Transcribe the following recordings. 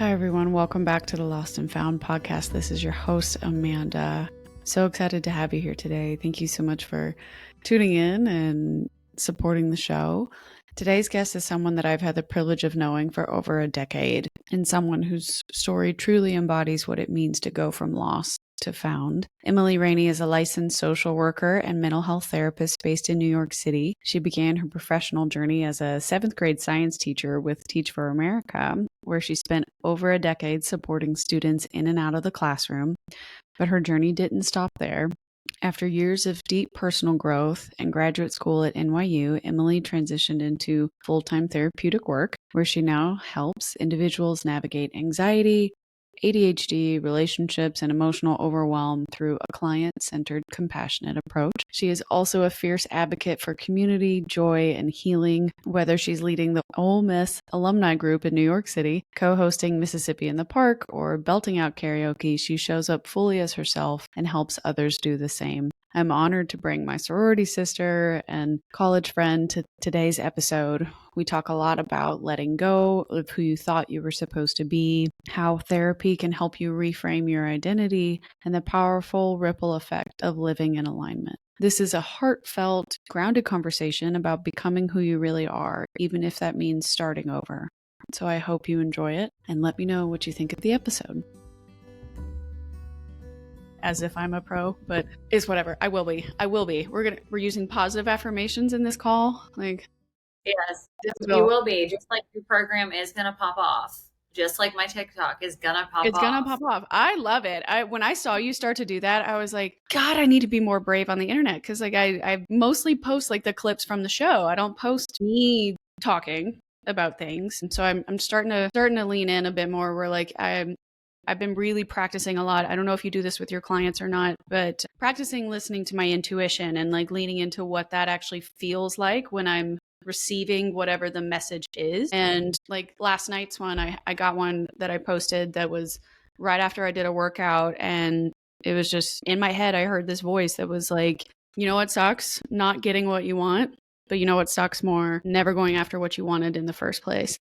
Hi, everyone. Welcome back to the Lost and Found podcast. This is your host, Amanda. So excited to have you here today. Thank you so much for tuning in and supporting the show. Today's guest is someone that I've had the privilege of knowing for over a decade, and someone whose story truly embodies what it means to go from lost to found. Emmalee Rainey is a licensed social worker and mental health therapist based in New York City. She began her professional journey as a 7th grade science teacher with Teach for America, where she spent over a decade supporting students in and out of the classroom. But her journey didn't stop there. After years of deep personal growth and graduate school at NYU, Emmalee transitioned into full-time therapeutic work, where she now helps individuals navigate anxiety, ADHD, relationships, and emotional overwhelm through a client-centered, compassionate approach. She is also a fierce advocate for community, joy, and healing, whether she's leading the Ole Miss alumni group in New York City, co-hosting Mississippi in the Park, or belting out karaoke. She shows up fully as herself and helps others do the same. I'm honored to bring my sorority sister and college friend to today's episode. We talk a lot about letting go of who you thought you were supposed to be, how therapy can help you reframe your identity, and the powerful ripple effect of living in alignment. This is a heartfelt, grounded conversation about becoming who you really are, even if that means starting over. So I hope you enjoy it, and let me know what you think of the episode. As if I'm a pro, but it's whatever. I will be. We're using positive affirmations in this call. Yes, you will be. Just like your program is gonna pop off. Just like my TikTok is gonna pop off. It's gonna pop off. I love it. When I saw you start to do that, I was like, God, I need to be more brave on the internet, because I mostly post the clips from the show. I don't post me talking about things, and so I'm starting to lean in a bit more. Where I've been really practicing a lot. I don't know if you do this with your clients or not, but practicing listening to my intuition and leaning into what that actually feels like when I'm receiving whatever the message is. And last night's one, I got one that I posted that was right after I did a workout, and it was just in my head. I heard this voice that was like, you know what sucks? Not getting what you want. But you know what sucks more? Never going after what you wanted in the first place.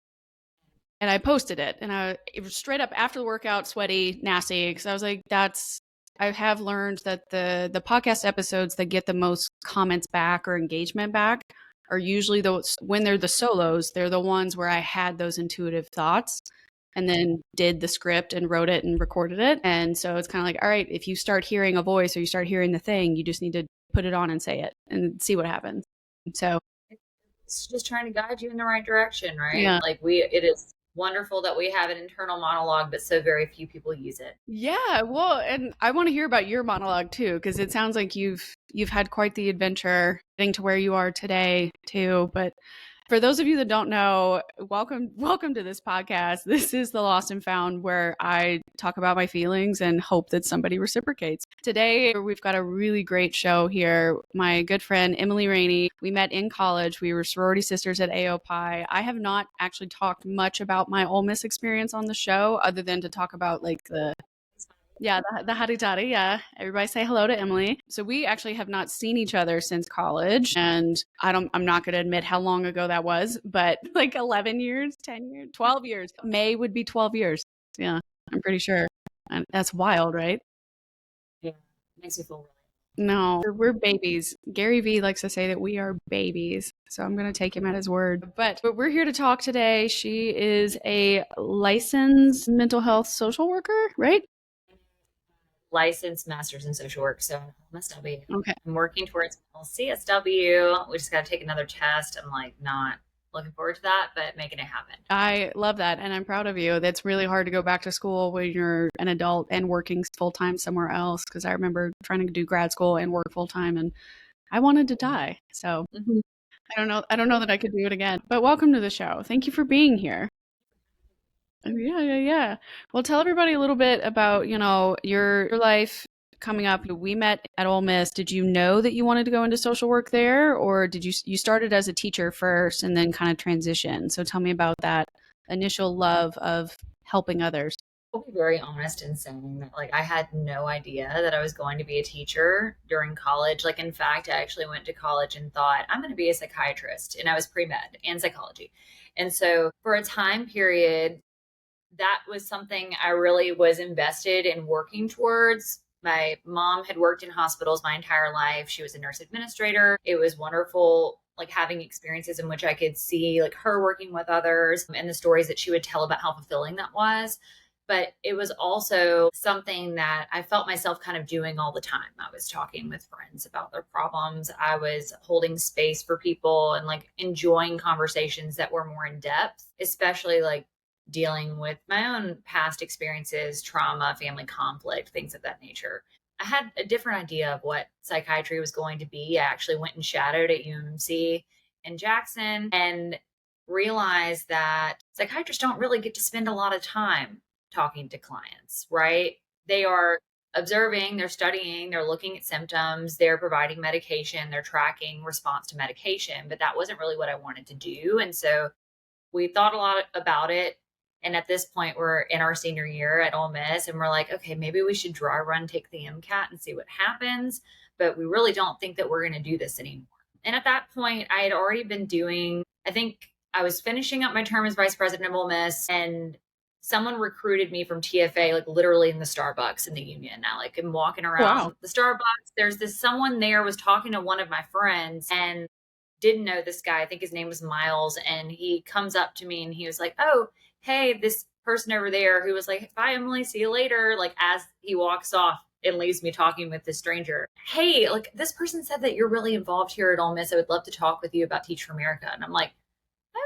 And I posted it, and it was straight up after the workout, sweaty, nasty, because I was like, I have learned that the podcast episodes that get the most comments back or engagement back are usually those, when they're the solos, they're the ones where I had those intuitive thoughts and then did the script and wrote it and recorded it. And so it's kind of like, all right, if you start hearing a voice or you start hearing the thing, you just need to put it on and say it and see what happens. So it's just trying to guide you in the right direction, right? Yeah. It is wonderful that we have an internal monologue, but so very few people use it. Yeah, well, and I want to hear about your monologue too, because it sounds like you've had quite the adventure getting to where you are today too. But for those of you that don't know, welcome to this podcast. This is the Lost and Found, where I talk about my feelings and hope that somebody reciprocates. Today, we've got a really great show here. My good friend, Emmalee Rainey, we met in college. We were sorority sisters at AOPI. I have not actually talked much about my Ole Miss experience on the show, other than to talk about the hottie toddy. Yeah. Everybody say hello to Emmalee. So we actually have not seen each other since college. And I'm not going to admit how long ago that was, but 11 years, 10 years, 12 years. May would be 12 years. Yeah, I'm pretty sure. And that's wild, right? Yeah. It makes me feel really. No, we're babies. Gary Vee likes to say that we are babies. So I'm going to take him at his word. But we're here to talk today. She is a licensed mental health social worker, right? Licensed master's in social work, so MSW. Okay. I'm working towards CSW. We just got to take another test. I'm not looking forward to that, but making it happen. I love that, and I'm proud of you. That's really hard to go back to school when you're an adult and working full-time somewhere else, because I remember trying to do grad school and work full-time, and I wanted to die. So I don't know that I could do it again. But welcome to the show. Thank you for being here. Yeah. Well, tell everybody a little bit about, your life coming up. We met at Ole Miss. Did you know that you wanted to go into social work there, or did you started as a teacher first and then kind of transition? So tell me about that initial love of helping others. I'll be very honest in saying that I had no idea that I was going to be a teacher during college. In fact, I actually went to college and thought I'm going to be a psychiatrist, and I was pre-med and psychology. And so for a time period, that was something I really was invested in working towards. My mom had worked in hospitals my entire life. She was a nurse administrator. It was wonderful, like having experiences in which I could see like her working with others and the stories that she would tell about how fulfilling that was. But it was also something that I felt myself kind of doing all the time. I was talking with friends about their problems. I was holding space for people and like enjoying conversations that were more in depth, especially like dealing with my own past experiences, trauma, family conflict, things of that nature. I had a different idea of what psychiatry was going to be. I actually went and shadowed at UMC in Jackson and realized that psychiatrists don't really get to spend a lot of time talking to clients, right? They are observing, they're studying, they're looking at symptoms, they're providing medication, they're tracking response to medication, but that wasn't really what I wanted to do. And so we thought a lot about it. And at this point, we're in our senior year at Ole Miss, and we're like, okay, maybe we should dry run, take the MCAT, and see what happens. But we really don't think that we're going to do this anymore. And at that point, I had already been doing, I think I was finishing up my term as vice president of Ole Miss, and someone recruited me from TFA, like literally in the Starbucks in the Union. Now, like I'm walking Wow. around the Starbucks. There's this someone there was talking to one of my friends, and didn't know this guy. I think his name was Miles. And he comes up to me and he was like, oh, hey, this person over there, who was like, bye, Emily, see you later. Like, as he walks off and leaves me talking with this stranger, hey, like, this person said that you're really involved here at Ole Miss. I would love to talk with you about Teach for America. And I'm like,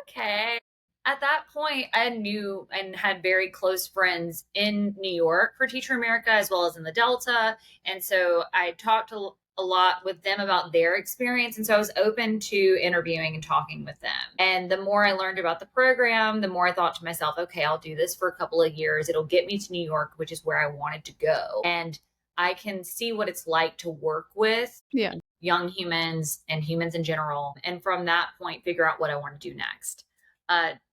okay. At that point, I knew and had very close friends in New York for Teach for America as well as in the Delta. And so I talked a lot with them about their experience. And so I was open to interviewing and talking with them. And the more I learned about the program, the more I thought to myself, okay, I'll do this for a couple of years. It'll get me to New York, which is where I wanted to go. And I can see what it's like to work with Yeah. young humans and humans in general. And from that point, figure out what I want to do next.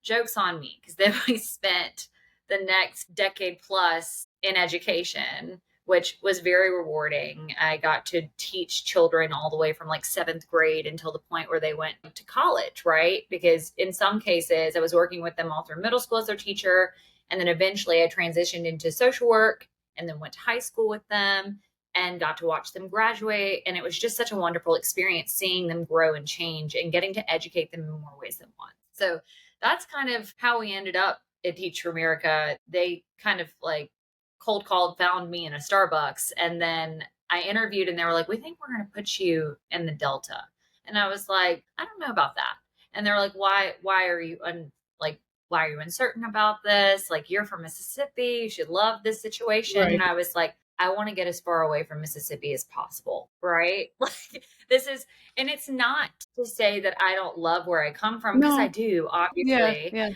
Joke's on me, because then we spent the next decade plus in education, which was very rewarding. I got to teach children all the way from like seventh grade until the point where they went to college, right? Because in some cases, I was working with them all through middle school as their teacher. And then eventually I transitioned into social work and then went to high school with them and got to watch them graduate. And it was just such a wonderful experience seeing them grow and change and getting to educate them in more ways than one. So that's kind of how we ended up at Teach for America. They kind of like cold called, found me in a Starbucks. And then I interviewed and they were like, we think we're going to put you in the Delta. And I was like, I don't know about that. And they're like, why are you why are you uncertain about this? Like, you're from Mississippi. You should love this situation. Right. And I was like, I want to get as far away from Mississippi as possible. Right. Like, this is, and it's not to say that I don't love where I come from, because I No. do, Yeah. obviously. Yeah.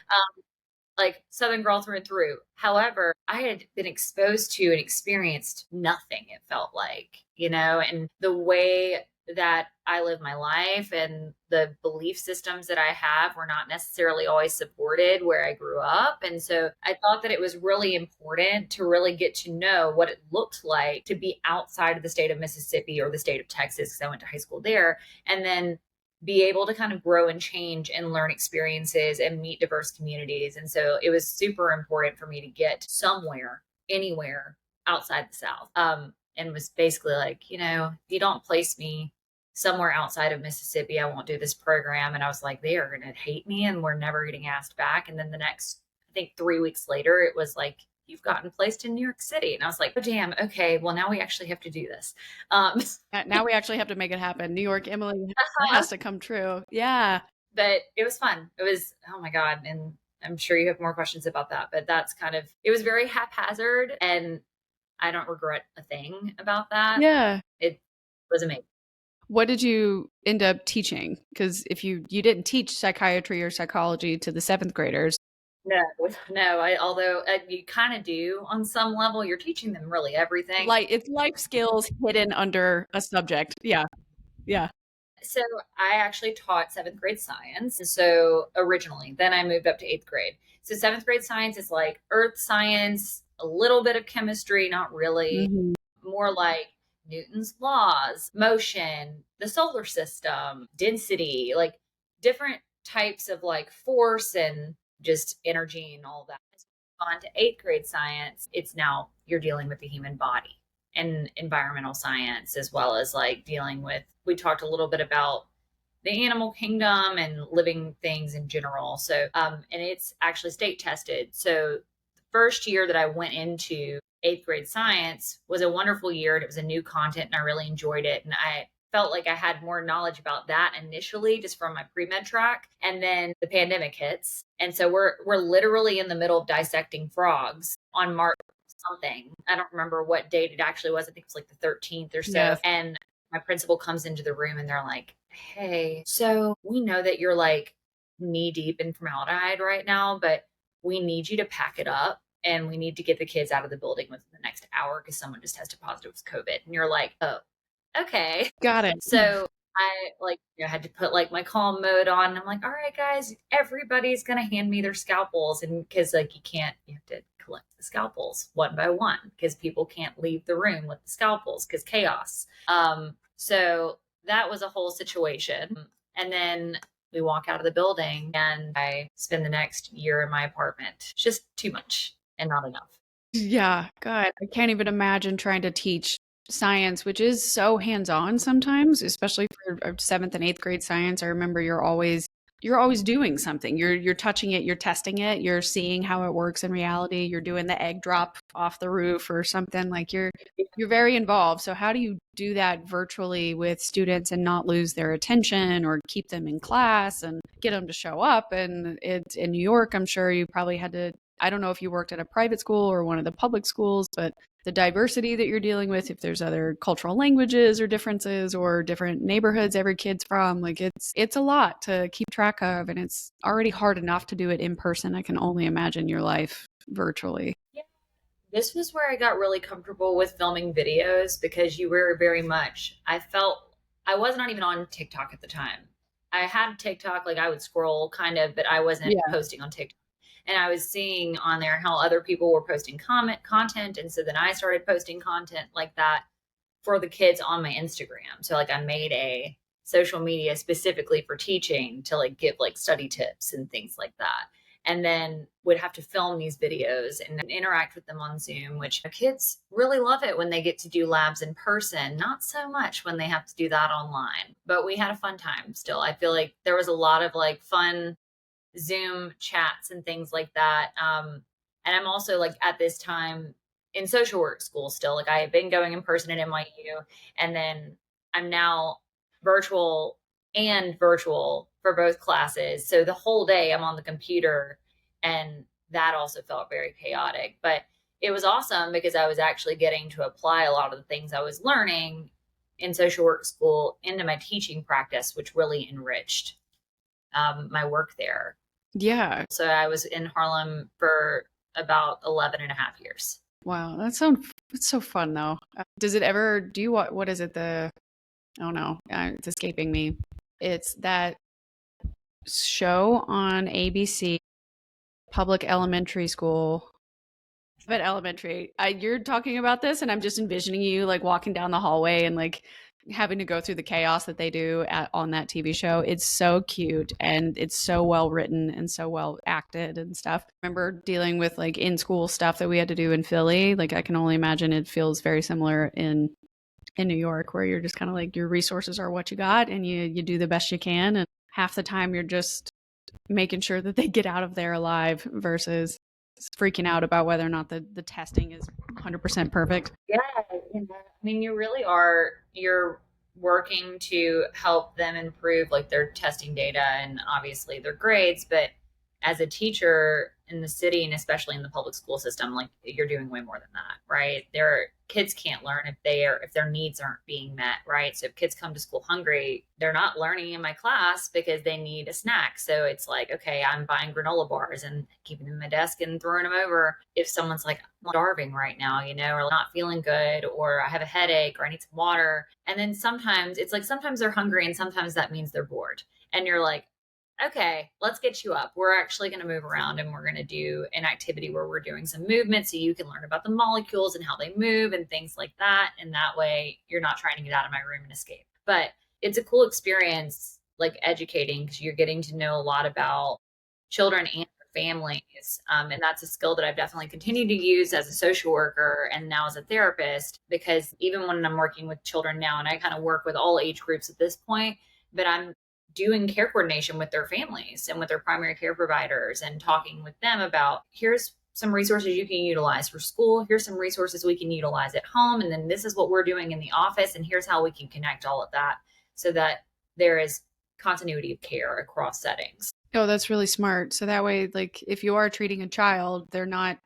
Like Southern girl through and through. However, I had been exposed to and experienced nothing, it felt like, and the way that I live my life and the belief systems that I have were not necessarily always supported where I grew up. And so I thought that it was really important to really get to know what it looked like to be outside of the state of Mississippi or the state of Texas, because I went to high school there. And then be able to kind of grow and change and learn experiences and meet diverse communities. And so it was super important for me to get somewhere, anywhere outside the South. And was basically like, if you don't place me somewhere outside of Mississippi, I won't do this program. And I was like, they are going to hate me and we're never getting asked back. And then the next, I think 3 weeks later, it was like, you've gotten placed in New York City. And I was like, oh, damn. Okay. Well, now we actually have to do this. Now we actually have to make it happen. New York, Emily, that has to come true. Yeah. But it was fun. It was, oh my God. And I'm sure you have more questions about that, but that's kind of, it was very haphazard and I don't regret a thing about that. Yeah. It was amazing. What did you end up teaching? Because if you didn't teach psychiatry or psychology to the seventh graders. No. Although you kind of do on some level, you're teaching them really everything. Like, it's life skills hidden under a subject. Yeah. Yeah. So I actually taught seventh grade science. And so originally, then I moved up to eighth grade. So seventh grade science is like earth science, a little bit of chemistry, not really, more like Newton's laws, motion, the solar system, density, like different types of like force and just energy and all that. on to 8th grade science, it's now you're dealing with the human body and environmental science, as well as like dealing with, we talked a little bit about the animal kingdom and living things in general. So, and it's actually state tested. So the first year that I went into 8th grade science was a wonderful year, and it was a new content and I really enjoyed it. And I felt like I had more knowledge about that initially just from my pre-med track. And then the pandemic hits. And so we're literally in the middle of dissecting frogs on March something. I don't remember what date it actually was. I think it was like the 13th or so. Yes. And my principal comes into the room and they're like, hey, so we know that you're like knee deep in formaldehyde right now, but we need you to pack it up and we need to get the kids out of the building within the next hour because someone just tested positive with COVID. And you're like, oh, okay. Got it. So I like, had to put like my calm mode on. I'm like, all right, guys, everybody's going to hand me their scalpels. And because like you have to collect the scalpels one by one because people can't leave the room with the scalpels because chaos. So that was a whole situation. And then we walk out of the building and I spend the next year in my apartment. It's just too much and not enough. Yeah, God, I can't even imagine trying to teach science, which is so hands-on sometimes, especially for 7th and 8th grade science. I remember you're always doing something. You're touching it, you're testing it, you're seeing how it works in reality. You're doing the egg drop off the roof or something. Like you're very involved. So how do you do that virtually with students and not lose their attention or keep them in class and get them to show up? And it's in New York, I'm sure you probably had to, I don't know if you worked at a private school or one of the public schools, but the diversity that you're dealing with, if there's other cultural languages or differences or different neighborhoods every kid's from, like it's a lot to keep track of, and it's already hard enough to do it in person. I can only imagine your life virtually. Yeah. This was where I got really comfortable with filming videos because you were very much, I felt I was not even on TikTok at the time. I had TikTok, like I would scroll kind of, but I wasn't posting on TikTok. And I was seeing on there how other people were posting content. And so then I started posting content like that for the kids on my Instagram. So like I made a social media specifically for teaching to like give like study tips and things like that. And then would have to film these videos and interact with them on Zoom, which kids really love it when they get to do labs in person, not so much when they have to do that online. But we had a fun time still. I feel like there was a lot of like fun Zoom chats and things like that. And I'm also like at this time in social work school still, like I have been going in person at NYU, and then I'm now virtual for both classes. So the whole day I'm on the computer, and that also felt very chaotic, but it was awesome because I was actually getting to apply a lot of the things I was learning in social work school into my teaching practice, which really enriched my work there. Yeah. So I was in Harlem for about 11 and a half years. Wow. It's so fun though. Does it ever, what is it? Oh no, it's escaping me. It's that show on ABC, public elementary school. But elementary, you're talking about this and I'm just envisioning you like walking down the hallway and like having to go through the chaos that they do on that TV show. It's so cute and it's so well written and so well acted and stuff. I remember dealing with like in school stuff that we had to do in Philly. Like I can only imagine it feels very similar in New York, where you're just kind of like your resources are what you got and you do the best you can. And half the time you're just making sure that they get out of there alive versus freaking out about whether or not the testing is 100% perfect. Yeah. I mean, you really are, you're working to help them improve like their testing data and obviously their grades. But as a teacher in the city, and especially in the public school system, like you're doing way more than that, right? Kids can't learn if their needs aren't being met, right? So if kids come to school hungry, they're not learning in my class because they need a snack. So it's like, okay, I'm buying granola bars and keeping them in my desk and throwing them over. If someone's like, I'm starving right now, or not feeling good, or I have a headache, or I need some water. And then sometimes it's like, sometimes they're hungry and sometimes that means they're bored. And you're like, okay, let's get you up. We're actually going to move around and we're going to do an activity where we're doing some movement so you can learn about the molecules and how they move and things like that. And that way you're not trying to get out of my room and escape. But it's a cool experience, like educating, because you're getting to know a lot about children and families. And that's a skill that I've definitely continued to use as a social worker and now as a therapist, because even when I'm working with children now, and I kind of work with all age groups at this point, but I'm doing care coordination with their families and with their primary care providers and talking with them about, here's some resources you can utilize for school. Here's some resources we can utilize at home. And then this is what we're doing in the office. And here's how we can connect all of that so that there is continuity of care across settings. Oh, that's really smart. So that way, like, if you are treating a child, they're not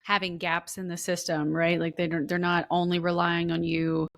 having gaps in the system, right? Like they're not only relying on you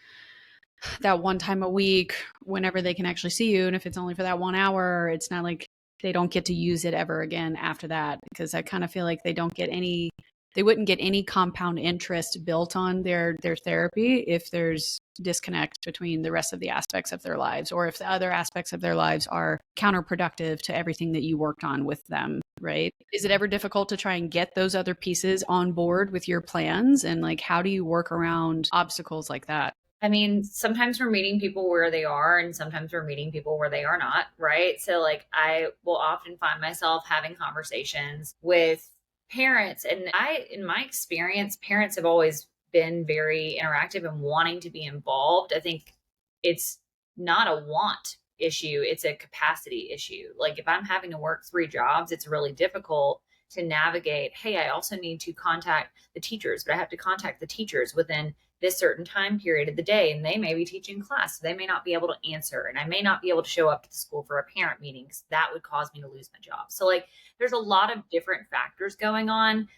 that one time a week whenever they can actually see you. And if it's only for that 1 hour, it's not like they don't get to use it ever again after that, because I kind of feel like they wouldn't get any compound interest built on their therapy if there's disconnect between the rest of the aspects of their lives, or if the other aspects of their lives are counterproductive to everything that you worked on with them, right? Is it ever difficult to try and get those other pieces on board with your plans? And like, how do you work around obstacles like that? I mean, sometimes we're meeting people where they are, and sometimes we're meeting people where they are not, right? So, like, I will often find myself having conversations with parents. And in my experience, parents have always been very interactive and wanting to be involved. I think it's not a want issue, it's a capacity issue. Like, if I'm having to work 3 jobs, it's really difficult to navigate. Hey, I also need to contact the teachers, but I have to contact the teachers within this certain time period of the day, and they may be teaching class, so they may not be able to answer, and I may not be able to show up to the school for a parent meeting because that would cause me to lose my job. So, like, there's a lot of different factors going on.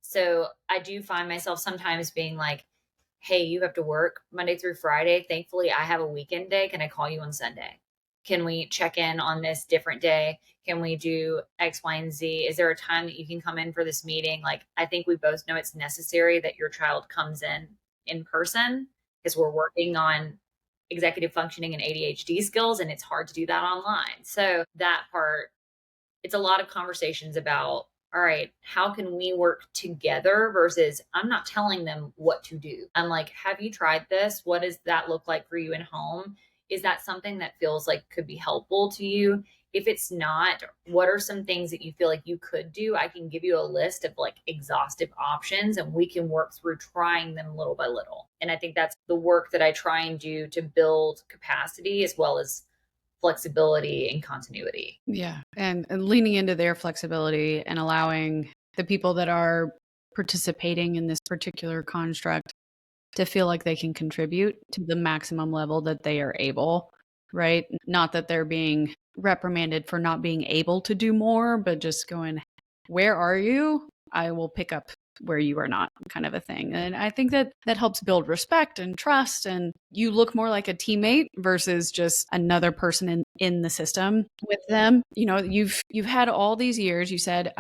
So I do find myself sometimes being like, hey, you have to work Monday through Friday. Thankfully, I have a weekend day. Can I call you on Sunday? Can we check in on this different day? Can we do X, Y, and Z? Is there a time that you can come in for this meeting? Like, I think we both know it's necessary that your child comes in person, because we're working on executive functioning and ADHD skills, and it's hard to do that online. So that part, it's a lot of conversations about, all right, how can we work together versus I'm not telling them what to do. I'm like, have you tried this? What does that look like for you in home? Is that something that feels like could be helpful to you? If it's not, what are some things that you feel like you could do? I can give you a list of like exhaustive options, and we can work through trying them little by little. And I think that's the work that I try and do to build capacity as well as flexibility and continuity. Yeah. And leaning into their flexibility and allowing the people that are participating in this particular construct to feel like they can contribute to the maximum level that they are able, right? Not that they're being reprimanded for not being able to do more, but just going, where are you? I will pick up where you are not, kind of a thing. And I think that that helps build respect and trust, and you look more like a teammate versus just another person in the system with them. You know, you've had all these years, you said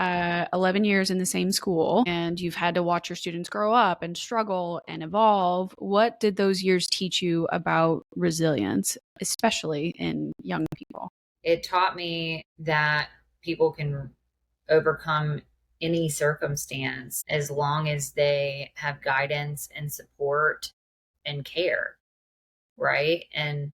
11 years in the same school, and you've had to watch your students grow up and struggle and evolve. What did those years teach you about resilience, especially in young people? It taught me that people can overcome any circumstance as long as they have guidance and support and care, right? And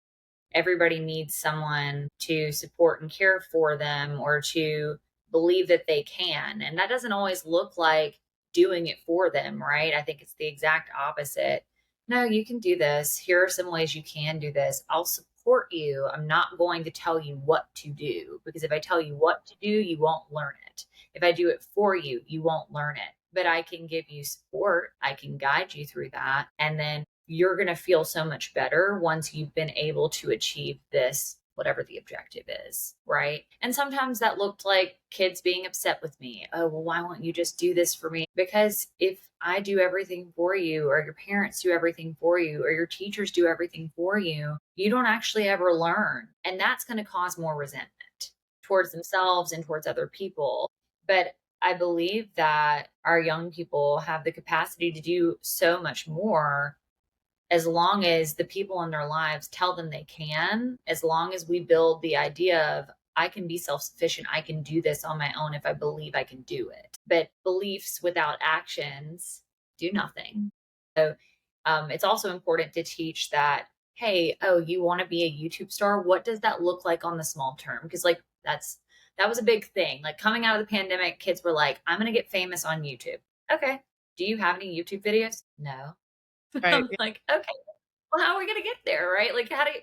everybody needs someone to support and care for them, or to believe that they can. And that doesn't always look like doing it for them, right? I think it's the exact opposite. No, you can do this. Here are some ways you can do this. I'll support you. I'm not going to tell you what to do, because if I tell you what to do, you won't learn it. If I do it for you, you won't learn it. But I can give you support. I can guide you through that. And then you're going to feel so much better once you've been able to achieve this, whatever the objective is, right? And sometimes that looked like kids being upset with me. Oh, well, why won't you just do this for me? Because if I do everything for you, or your parents do everything for you, or your teachers do everything for you, you don't actually ever learn. And that's going to cause more resentment towards themselves and towards other people. But I believe that our young people have the capacity to do so much more, as long as the people in their lives tell them they can, as long as we build the idea of, I can be self-sufficient, I can do this on my own if I believe I can do it. But beliefs without actions do nothing. So it's also important to teach that, hey, oh, you want to be a YouTube star? What does that look like on the small term? Because like that's That was a big thing. Like coming out of the pandemic, kids were like, I'm going to get famous on YouTube. Okay. Do you have any YouTube videos? No. Right. I'm like, okay, well, how are we going to get there? Right. Like, how do you,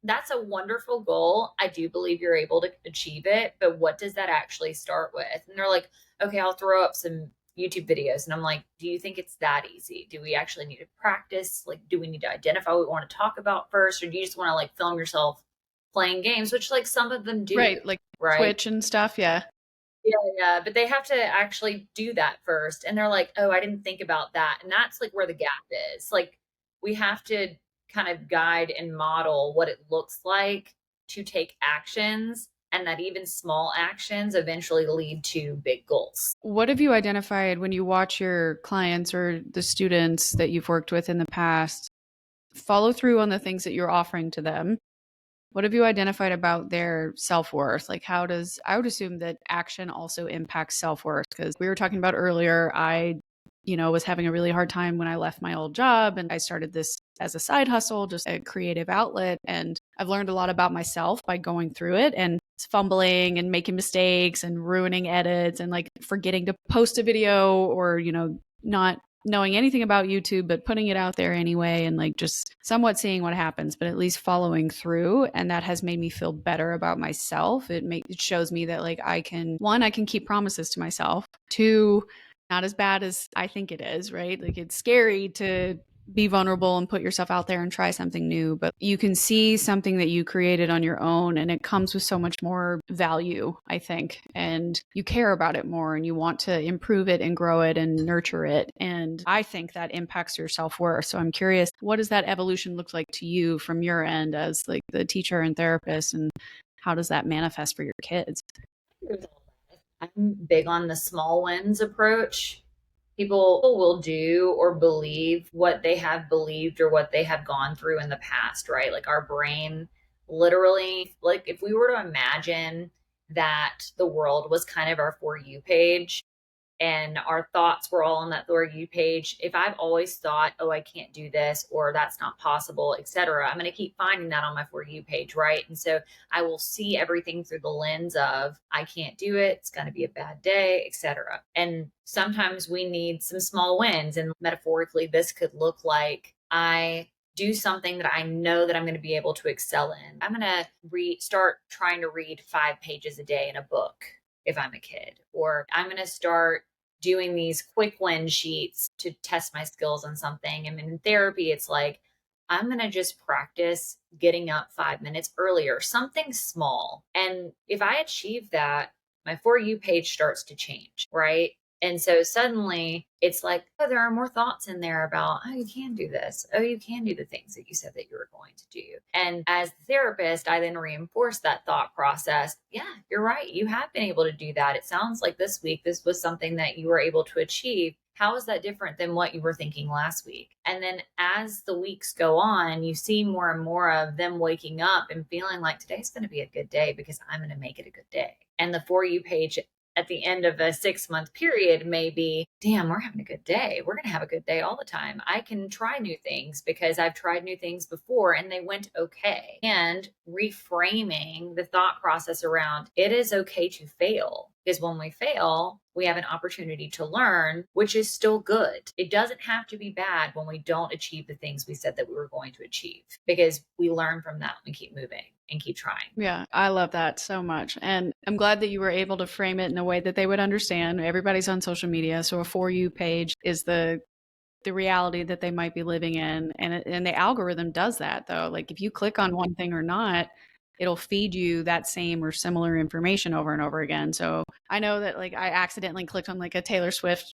that's a wonderful goal. I do believe you're able to achieve it, but what does that actually start with? And they're like, okay, I'll throw up some YouTube videos. And I'm like, do you think it's that easy? Do we actually need to practice? Like, do we need to identify what we want to talk about first? Or do you just want to like film yourself playing games, which like some of them do, Right. Like right? Twitch and stuff. Yeah. Yeah, but they have to actually do that first. And they're like, oh, I didn't think about that. And that's like where the gap is. Like, we have to kind of guide and model what it looks like to take actions, and that even small actions eventually lead to big goals. What have you identified when you watch your clients or the students that you've worked with in the past follow through on the things that you're offering to them? What have you identified about their self-worth? Like, how does, I would assume that action also impacts self-worth, because we were talking about earlier, I, was having a really hard time when I left my old job and I started this as a side hustle, just a creative outlet. And I've learned a lot about myself by going through it and fumbling and making mistakes and ruining edits and like forgetting to post a video or, not knowing anything about YouTube, but putting it out there anyway and like just somewhat seeing what happens, but at least following through. And that has made me feel better about myself. It shows me that like I can, one, I can keep promises to myself. Two, not as bad as I think it is, right? Like it's scary to be vulnerable and put yourself out there and try something new, but you can see something that you created on your own and it comes with so much more value, I think, and you care about it more and you want to improve it and grow it and nurture it. And I think that impacts your self-worth. So I'm curious, what does that evolution look like to you from your end as like the teacher and therapist, and how does that manifest for your kids? I'm big on the small wins approach. People will do or believe what they have believed or what they have gone through in the past, right? Like our brain literally, like if we were to imagine that the world was kind of our For You page, and our thoughts were all on that For You page, if I've always thought, oh, I can't do this or that's not possible, etc., I'm going to keep finding that on my For You page, right? And so I will see everything through the lens of I can't do it, it's going to be a bad day, etc. And sometimes we need some small wins, and metaphorically this could look like I do something that I know that I'm going to be able to excel in. I'm going to start trying to read 5 pages a day in a book if I'm a kid, or I'm going to start doing these quick win sheets to test my skills on something. And in therapy, it's like, I'm going to just practice getting up 5 minutes earlier, something small. And if I achieve that, my For You page starts to change, right? And so suddenly it's like, oh, there are more thoughts in there about, oh, you can do this. Oh, you can do the things that you said that you were going to do. And as the therapist, I then reinforce that thought process. Yeah, you're right. You have been able to do that. It sounds like this week, this was something that you were able to achieve. How is that different than what you were thinking last week? And then as the weeks go on, you see more and more of them waking up and feeling like today's going to be a good day because I'm going to make it a good day. And the For You page at the end of a 6-month period may be, damn, we're having a good day. We're going to have a good day all the time. I can try new things because I've tried new things before and they went okay. And reframing the thought process around it is okay to fail, because when we fail, we have an opportunity to learn, which is still good. It doesn't have to be bad when we don't achieve the things we said that we were going to achieve, because we learn from that and we keep moving and keep trying. Yeah, I love that so much. And I'm glad that you were able to frame it in a way that they would understand. Everybody's on social media, so a For You page is the reality that they might be living in. And the algorithm does that though. Like if you click on one thing or not, it'll feed you that same or similar information over and over again. So I know that like I accidentally clicked on like a Taylor Swift,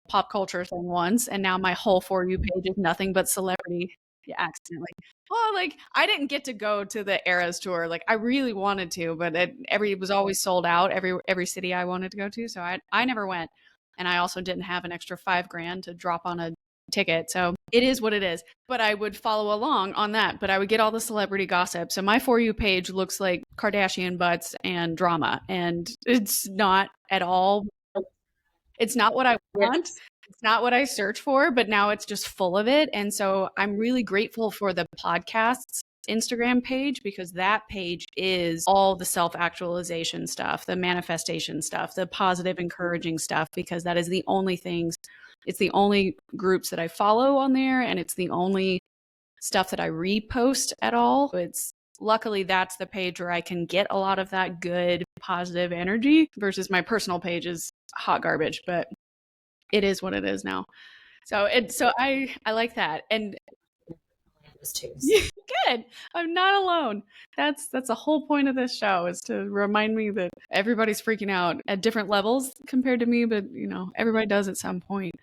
pop culture thing once, and now my whole For You page is nothing but celebrity. Yeah, accidentally. Well, like I didn't get to go to the Eras tour. Like I really wanted to, but it was always sold out. Every city I wanted to go to, so I never went. And I also didn't have an extra $5,000 to drop on a ticket. So it is what it is. But I would follow along on that. But I would get all the celebrity gossip. So my For You page looks like Kardashian butts and drama. And it's not at all. It's not what I want. It's not what I search for, but now it's just full of it. And so I'm really grateful for the podcasts Instagram page, because that page is all the self-actualization stuff, the manifestation stuff, the positive, encouraging stuff, because that is the only things, it's the only groups that I follow on there, and it's the only stuff that I repost at all. It's luckily that's the page where I can get a lot of that good positive energy, versus my personal page is hot garbage, but it is what it is now. So I like that. And good. I'm not alone. That's the whole point of this show, is to remind me that everybody's freaking out at different levels compared to me, but everybody does at some point.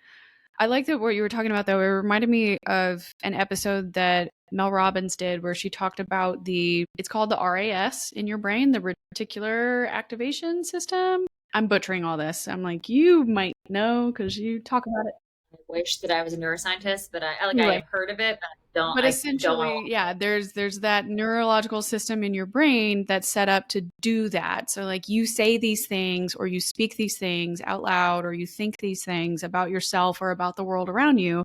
I like that what you were talking about, though. It reminded me of an episode that Mel Robbins did where she talked about it's called the RAS in your brain, the reticular activation system. I'm butchering all this. I'm like, you might know because you talk about it. I wish that I was a neuroscientist, but I have heard of it, but But essentially, yeah, there's that neurological system in your brain that's set up to do that. So like you say these things, or you speak these things out loud, or you think these things about yourself or about the world around you,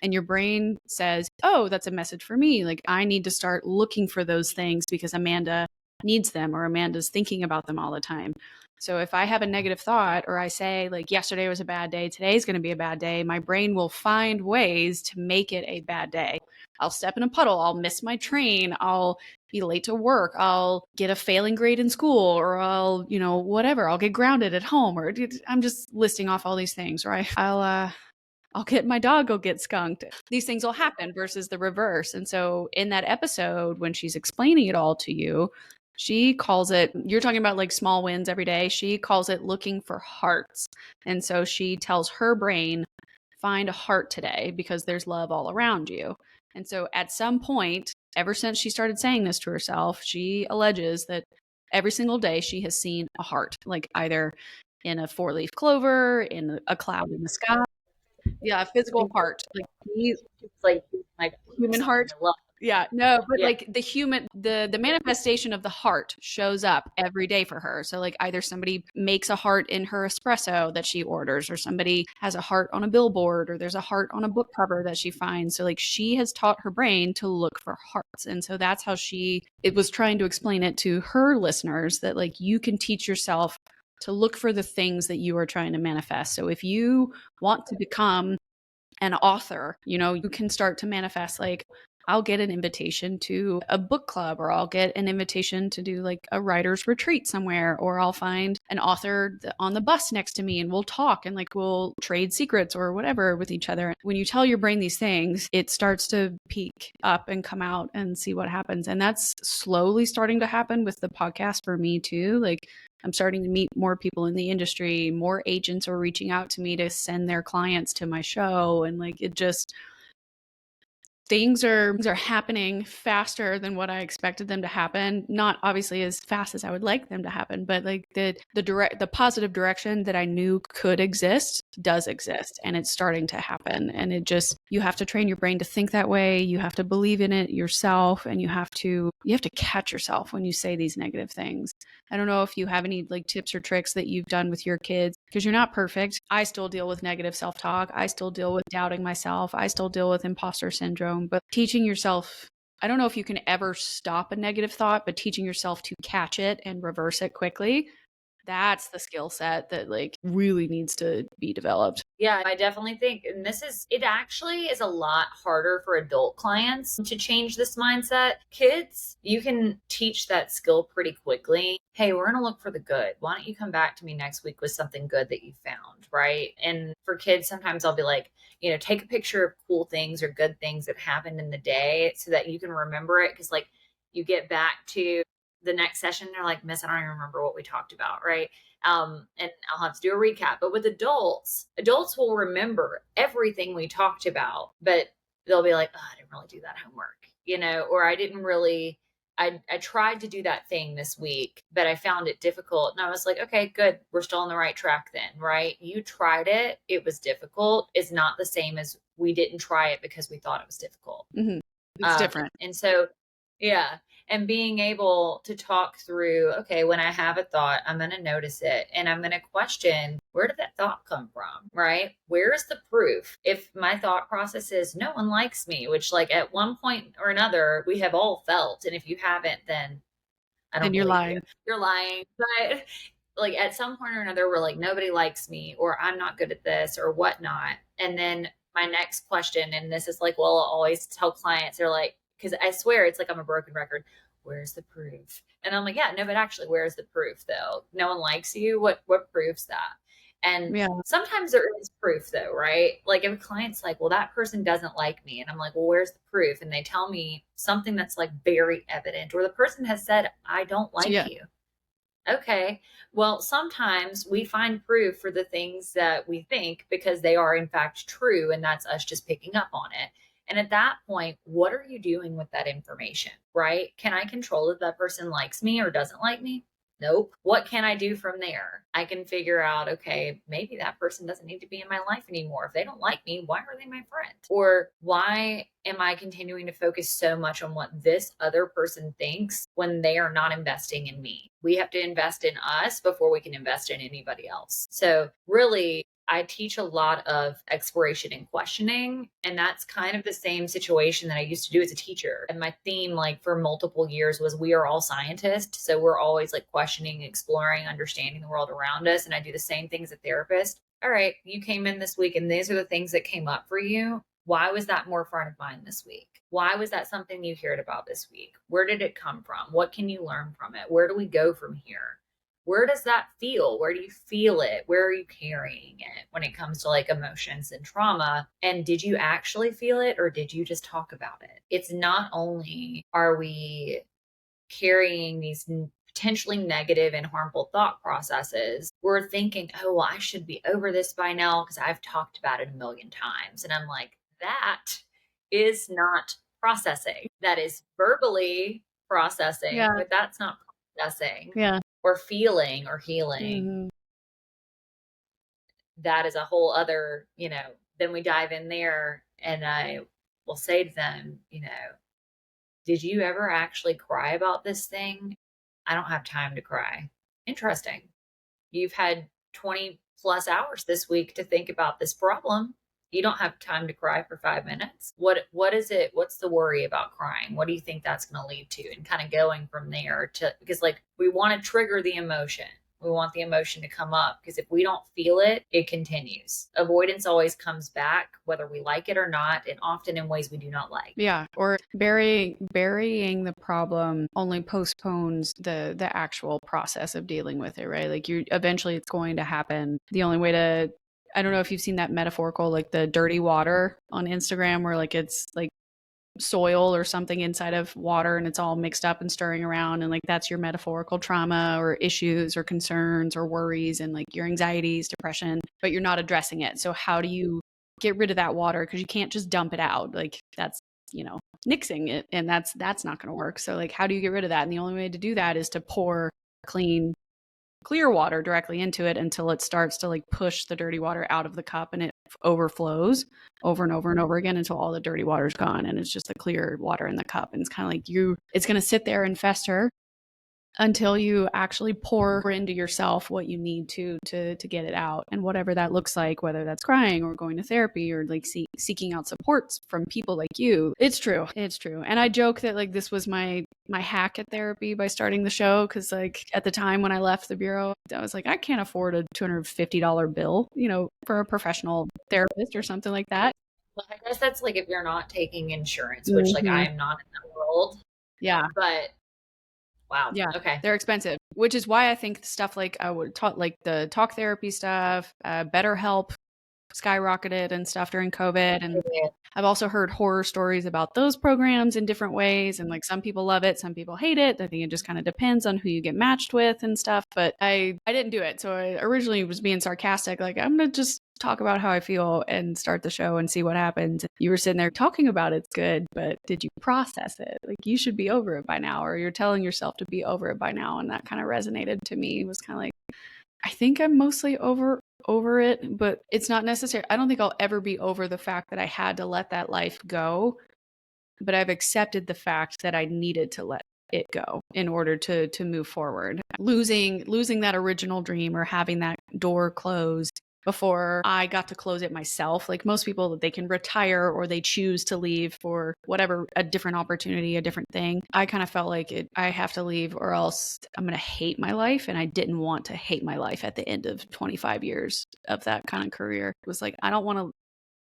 and your brain says, oh, that's a message for me. Like I need to start looking for those things because Amanda needs them, or Amanda's thinking about them all the time. So if I have a negative thought, or I say like yesterday was a bad day, today's going to be a bad day, my brain will find ways to make it a bad day. I'll step in a puddle, I'll miss my train, I'll be late to work, I'll get a failing grade in school, or I'll, whatever, I'll get grounded at home, or I'm just listing off all these things, right? I'll get my dog will get skunked. These things will happen, versus the reverse. And so in that episode, when she's explaining it all to you, she calls it, you're talking about like small wins every day. She calls it looking for hearts. And so she tells her brain, find a heart today because there's love all around you. And so at some point, ever since she started saying this to herself, she alleges that every single day she has seen a heart, like either in a 4-leaf clover, in a cloud in the sky. Yeah, a physical heart. Like human heart. Yeah, no, but like the manifestation of the heart shows up every day for her. So like either somebody makes a heart in her espresso that she orders, or somebody has a heart on a billboard, or there's a heart on a book cover that she finds. So like she has taught her brain to look for hearts. And so that's how it was trying to explain it to her listeners, that like you can teach yourself to look for the things that you are trying to manifest. So if you want to become an author, you can start to manifest like, I'll get an invitation to a book club, or I'll get an invitation to do like a writer's retreat somewhere, or I'll find an author on the bus next to me and we'll talk and like we'll trade secrets or whatever with each other. When you tell your brain these things, it starts to peak up and come out and see what happens. And that's slowly starting to happen with the podcast for me too. Like I'm starting to meet more people in the industry, more agents are reaching out to me to send their clients to my show. And like, things are happening faster than what I expected them to happen. Not obviously as fast as I would like them to happen, but like the positive direction that I knew could exist does exist, and it's starting to happen. And you have to train your brain to think that way. You have to believe in it yourself, and you have to catch yourself when you say these negative things. I don't know if you have any like tips or tricks that you've done with your kids, because you're not perfect. I still deal with negative self-talk. I still deal with doubting myself. I still deal with imposter syndrome. But teaching yourself, I don't know if you can ever stop a negative thought, but teaching yourself to catch it and reverse it quickly, that's the skill set that like really needs to be developed. Yeah, I definitely think, and it actually is a lot harder for adult clients to change this mindset. Kids, you can teach that skill pretty quickly. Hey, we're going to look for the good. Why don't you come back to me next week with something good that you found, right? And for kids, sometimes I'll be like, take a picture of cool things or good things that happened in the day so that you can remember it. Cause like you get back to the next session, they're like, Miss, I don't even remember what we talked about, right? And I'll have to do a recap. But with adults will remember everything we talked about, but they'll be like, oh, I didn't really do that homework, or I didn't really, I tried to do that thing this week, but I found it difficult. And I was like, okay, good. We're still on the right track then, right? You tried it. It was difficult. It's not the same as we didn't try it because we thought it was difficult. Mm-hmm. It's different. And so, yeah. And being able to talk through, okay, when I have a thought, I'm going to notice it and I'm going to question, where did that thought come from? Right? Where is the proof? If my thought process is no one likes me, which like at one point or another we have all felt, and if you haven't, then I don't Then you're believe you. lying. You're lying. But like at some point or another, we're like, nobody likes me, or I'm not good at this, or whatnot. And then my next question, and this is like, well, I'll always tell clients, they're like, because I swear it's like I'm a broken record. Where's the proof? And I'm like, yeah, no, but actually, where's the proof though? No one likes you. What proves that? And Yeah. sometimes there is proof though, right? Like if a client's like, well, that person doesn't like me. And I'm like, well, where's the proof? And they tell me something that's like very evident, or the person has said, I don't So like you. Okay. Well, sometimes we find proof for the things that we think because they are in fact true, and that's us just picking up on it. And at that point, what are you doing with that information, right? Can I control if that person likes me or doesn't like me? Nope. What can I do from there? I can figure out, okay, maybe that person doesn't need to be in my life anymore. If they don't like me, why are they my friend? Or why am I continuing to focus so much on what this other person thinks when they are not investing in me? We have to invest in us before we can invest in anybody else. So, really, I teach a lot of exploration and questioning. And that's kind of the same situation that I used to do as a teacher. And my theme, like for multiple years, was we are all scientists. So we're always like questioning, exploring, understanding the world around us. And I do the same thing as a therapist. All right, you came in this week and these are the things that came up for you. Why was that more front of mind this week? Why was that something you heard about this week? Where did it come from? What can you learn from it? Where do we go from here? Where does that feel? Where do you feel it? Where are you carrying it when it comes to like emotions and trauma? And did you actually feel it, or did you just talk about it? It's not only are we carrying these potentially negative and harmful thought processes, we're thinking, oh, well, I should be over this by now because I've talked about it a million times. And I'm like, that is not processing. That is verbally processing, Yeah. but that's not processing Yeah. or feeling or healing. Mm-hmm. That is a whole other, then we dive in there and I will say to them, did you ever actually cry about this thing? I don't have time to cry. Interesting. You've had 20 plus hours this week to think about this problem. You don't have time to cry for 5 minutes. What is it? What's the worry about crying? What do you think that's going to lead to? And kind of going from there because like we want to trigger the emotion. We want the emotion to come up because if we don't feel it, it continues. Avoidance always comes back, whether we like it or not, and often in ways we do not like. Yeah. Or burying the problem only postpones the actual process of dealing with it, right? Like eventually it's going to happen. The only way to, I don't know if you've seen that metaphorical, like the dirty water on Instagram, where like it's like soil or something inside of water and it's all mixed up and stirring around, and like that's your metaphorical trauma or issues or concerns or worries and like your anxieties, depression, but you're not addressing it. So how do you get rid of that water? Because you can't just dump it out. Like that's nixing it, and that's not going to work. So like how do you get rid of that? And the only way to do that is to pour clear water directly into it until it starts to like push the dirty water out of the cup, and it overflows over and over and over again until all the dirty water's gone and it's just the clear water in the cup. And it's kind of like it's going to sit there and fester until you actually pour into yourself what you need to get it out, and whatever that looks like, whether that's crying or going to therapy or like seeking out supports from people like you. It's true. And I joke that like this was my hack at therapy by starting the show, because like at the time when I left the bureau, I was like, I can't afford a $250 bill, for a professional therapist or something like that. Well, I guess that's like if you're not taking insurance, which like I am not in that world. Yeah. But wow. Yeah. Okay. They're expensive, which is why I think stuff like I would talk, like the talk therapy stuff, BetterHelp skyrocketed and stuff during COVID. And I've also heard horror stories about those programs in different ways. And like some people love it, some people hate it. I think it just kind of depends on who you get matched with and stuff. But I didn't do it. So I originally was being sarcastic, like I'm going to just talk about how I feel and start the show and see what happens. You were sitting there talking about it's good, but did you process it? Like you should be over it by now, or you're telling yourself to be over it by now. And that kind of resonated to me. It was kind of like, I think I'm mostly over it, but it's not necessary. I don't think I'll ever be over the fact that I had to let that life go, but I've accepted the fact that I needed to let it go in order to move forward. Losing that original dream or having that door closed before I got to close it myself. Like most people, they can retire or they choose to leave for whatever, a different opportunity, a different thing. I kind of felt like I have to leave or else I'm going to hate my life. And I didn't want to hate my life at the end of 25 years of that kind of career. It was like, I don't want to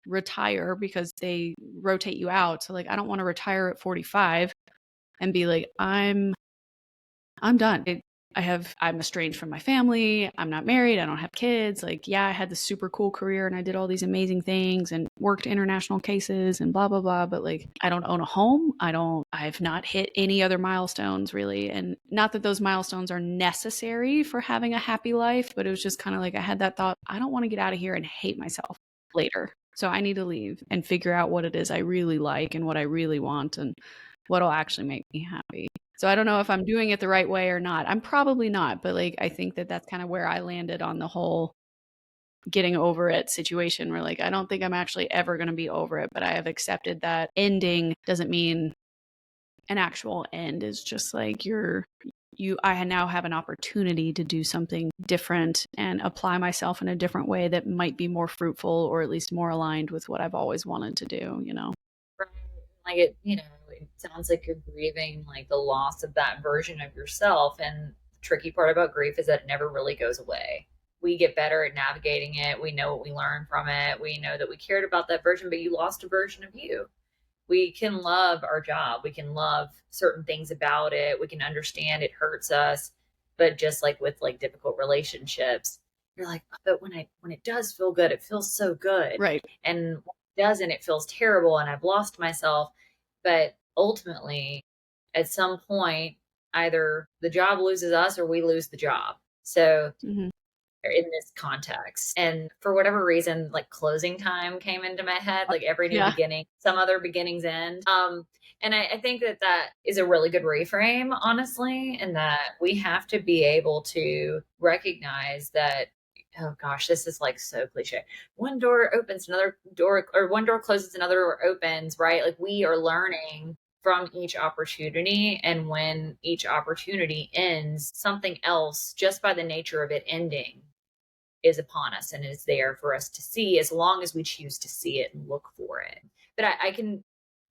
retire because they rotate you out. So like, I don't want to retire at 45 and be like, I'm done. I'm estranged from my family. I'm not married. I don't have kids. Like, yeah, I had this super cool career and I did all these amazing things and worked international cases and blah, blah, blah. But like, I don't own a home. I've not hit any other milestones really. And not that those milestones are necessary for having a happy life, but it was just kind of like, I had that thought, I don't want to get out of here and hate myself later. So I need to leave and figure out what it is I really like and what I really want and what'll actually make me happy. So I don't know if I'm doing it the right way or not. I'm probably not, but like I think that that's kind of where I landed on the whole getting over it situation where like I don't think I'm actually ever going to be over it, but I have accepted that ending doesn't mean an actual end. Is just like I now have an opportunity to do something different and apply myself in a different way that might be more fruitful or at least more aligned with what I've always wanted to do, you know. Right. Like it, it sounds like you're grieving like the loss of that version of yourself. And the tricky part about grief is that it never really goes away. We get better at navigating it. We know what we learned from it. We know that we cared about that version, but you lost a version of you. We can love our job. We can love certain things about it. We can understand it hurts us. But just like with like difficult relationships, you're like, but when it does feel good, it feels so good. Right. And when it doesn't, it feels terrible and I've lost myself. But ultimately, at some point, either the job loses us or we lose the job. So in this context. And for whatever reason, like closing time came into my head, like every new beginning, some other beginnings end. And I think that is a really good reframe, honestly, and that we have to be able to recognize that, oh gosh, this is like so cliche. One door opens, another door, or one door closes, another door opens, right? Like we are learning from each opportunity. And when each opportunity ends, something else, just by the nature of it ending, is upon us and is there for us to see as long as we choose to see it and look for it. But I can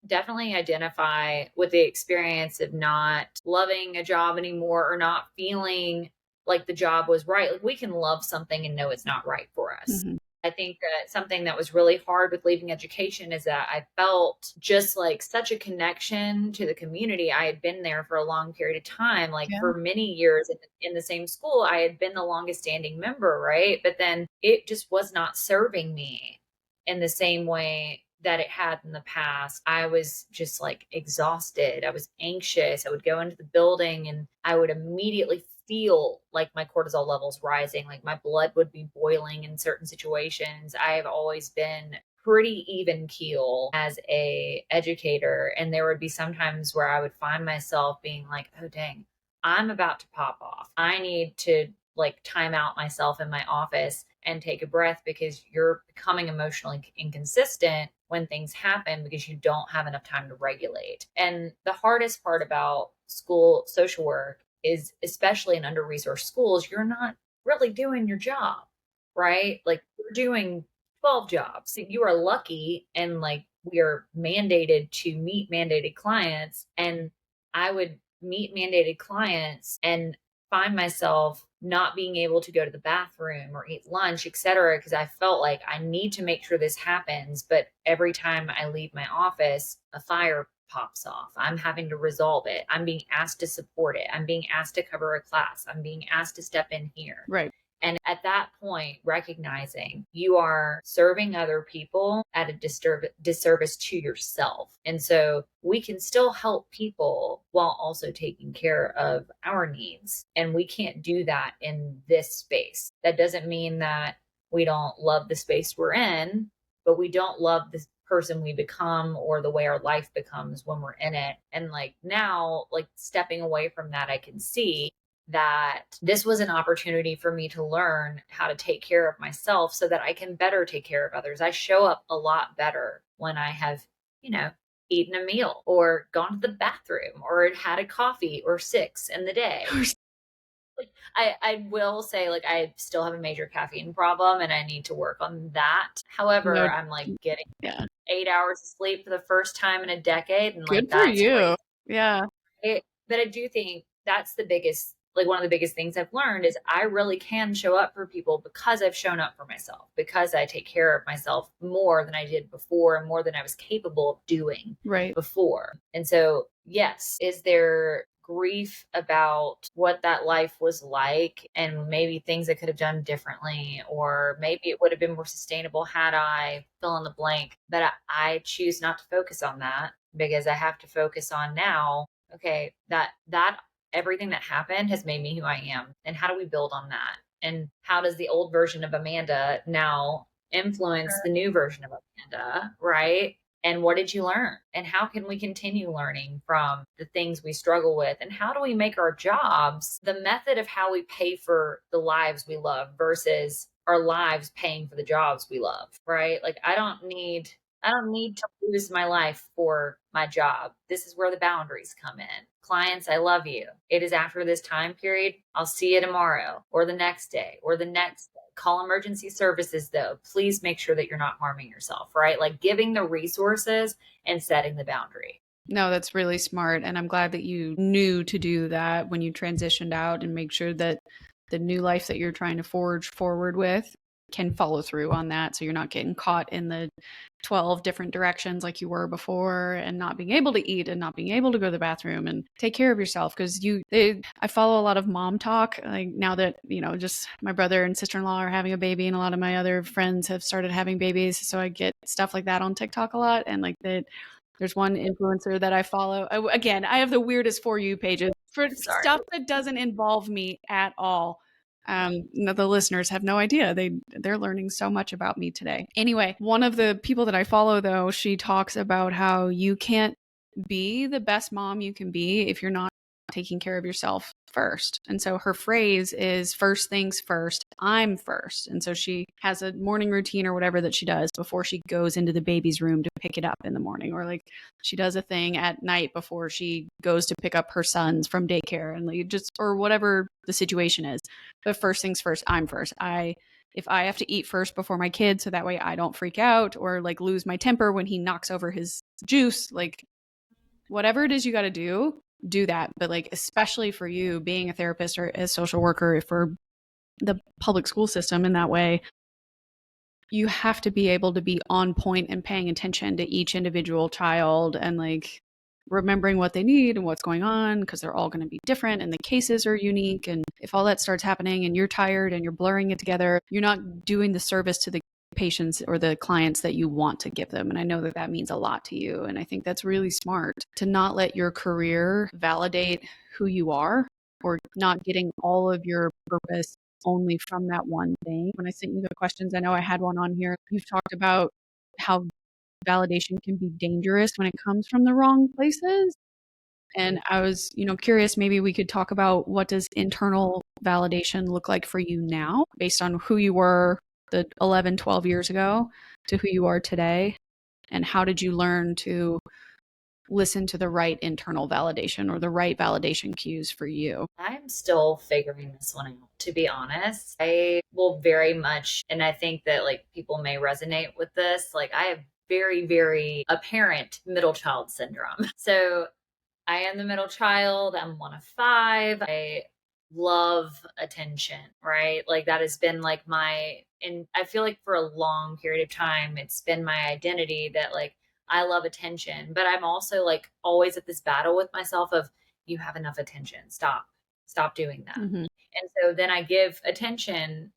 definitely identify with the experience of not loving a job anymore or not feeling like the job was right. Like we can love something and know it's not right for us. I think that something that was really hard with leaving education is that I felt just like such a connection to the community. I had been there for a long period of time, like for many years in the same school. I had been the longest standing member, right? But then it just was not serving me in the same way that it had in the past. I was just like exhausted. I was anxious. I would go into the building and I would immediately feel like my cortisol levels rising, like my blood would be boiling in certain situations. I have always been pretty even keel as a educator, and there would be some times where I would find myself being like, oh dang, I'm about to pop off. I need to like time out myself in my office and take a breath because you're becoming emotionally inconsistent when things happen because you don't have enough time to regulate. And the hardest part about school social work is, especially in under-resourced schools, you're not really doing your job, right? Like you're doing 12 jobs. You are lucky and like we are mandated to meet mandated clients. And I would meet mandated clients and find myself not being able to go to the bathroom or eat lunch, et cetera, because I felt like I need to make sure this happens. But every time I leave my office, a fire pops off. I'm having to resolve it. I'm being asked to support it. I'm being asked to cover a class. I'm being asked to step in here. Right. And at that point, recognizing you are serving other people at a disservice to yourself. And so we can still help people while also taking care of our needs. And we can't do that in this space. That doesn't mean that we don't love the space we're in, but we don't love the person we become or the way our life becomes when we're in it. And like now, like stepping away from that, I can see that this was an opportunity for me to learn how to take care of myself so that I can better take care of others. I show up a lot better when I have, eaten a meal or gone to the bathroom or had a coffee or 6 in the day. Like, I will say, like, I still have a major caffeine problem and I need to work on that. No, However, I'm like getting yeah. 8 hours of sleep for the first time in a decade, and like Good for that's you. great. Yeah. But I do think that's the biggest, like one of the biggest things I've learned is I really can show up for people because I've shown up for myself, because I take care of myself more than I did before and more than I was capable of doing Right. before. And so, yes, is there grief about what that life was like and maybe things I could have done differently, or maybe it would have been more sustainable had I fill in the blank. But I choose not to focus on that because I have to focus on now. Okay, that everything that happened has made me who I am. And how do we build on that? And how does the old version of Amanda now influence the new version of Amanda, right? And what did you learn? And how can we continue learning from the things we struggle with? And how do we make our jobs the method of how we pay for the lives we love versus our lives paying for the jobs we love, right? Like I don't need to lose my life for my job. This is where the boundaries come in. Clients, I love you. It is after this time period. I'll see you tomorrow or the next day or the next day. Call emergency services though. Please make sure that you're not harming yourself, right? Like giving the resources and setting the boundary. No, that's really smart. And I'm glad that you knew to do that when you transitioned out and make sure that the new life that you're trying to forge forward with can follow through on that. So you're not getting caught in the 12 different directions like you were before and not being able to eat and not being able to go to the bathroom and take care of yourself. Cause I follow a lot of mom talk. Like now that, just my brother and sister-in-law are having a baby and a lot of my other friends have started having babies. So I get stuff like that on TikTok a lot. And like that, there's one influencer that I follow. Again, I have the weirdest For You pages for stuff that doesn't involve me at all. The listeners have no idea. They're learning so much about me today. Anyway, one of the people that I follow, though, she talks about how you can't be the best mom you can be if you're not taking care of yourself first. And so her phrase is first things first, I'm first. And so she has a morning routine or whatever that she does before she goes into the baby's room to pick it up in the morning, or like she does a thing at night before she goes to pick up her sons from daycare, and like just, or whatever the situation is. But first things first, I'm first. If I have to eat first before my kid, so that way I don't freak out or like lose my temper when he knocks over his juice, like whatever it is you got to do that. But like, especially for you being a therapist or a social worker for the public school system in that way, you have to be able to be on point and paying attention to each individual child and like remembering what they need and what's going on, because they're all going to be different and the cases are unique. And if all that starts happening and you're tired and you're blurring it together, you're not doing the service to the patients or the clients that you want to give them. And I know that that means a lot to you. And I think that's really smart to not let your career validate who you are, or not getting all of your purpose only from that one thing. When I sent you the questions, I know I had one on here. You've talked about how validation can be dangerous when it comes from the wrong places. And I was, curious, maybe we could talk about what does internal validation look like for you now based on who you were the 11, 12 years ago to who you are today. And how did you learn to listen to the right internal validation or the right validation cues for you? I'm still figuring this one out, to be honest. I will very much, and I think that like people may resonate with this. Like I have very, very apparent middle child syndrome. So I am the middle child. I'm one of 5. I love attention, right? Like that has been like and I feel like for a long period of time, it's been my identity that like I love attention, but I'm also like always at this battle with myself of you have enough attention. Stop doing that. Mm-hmm. And so then I give attention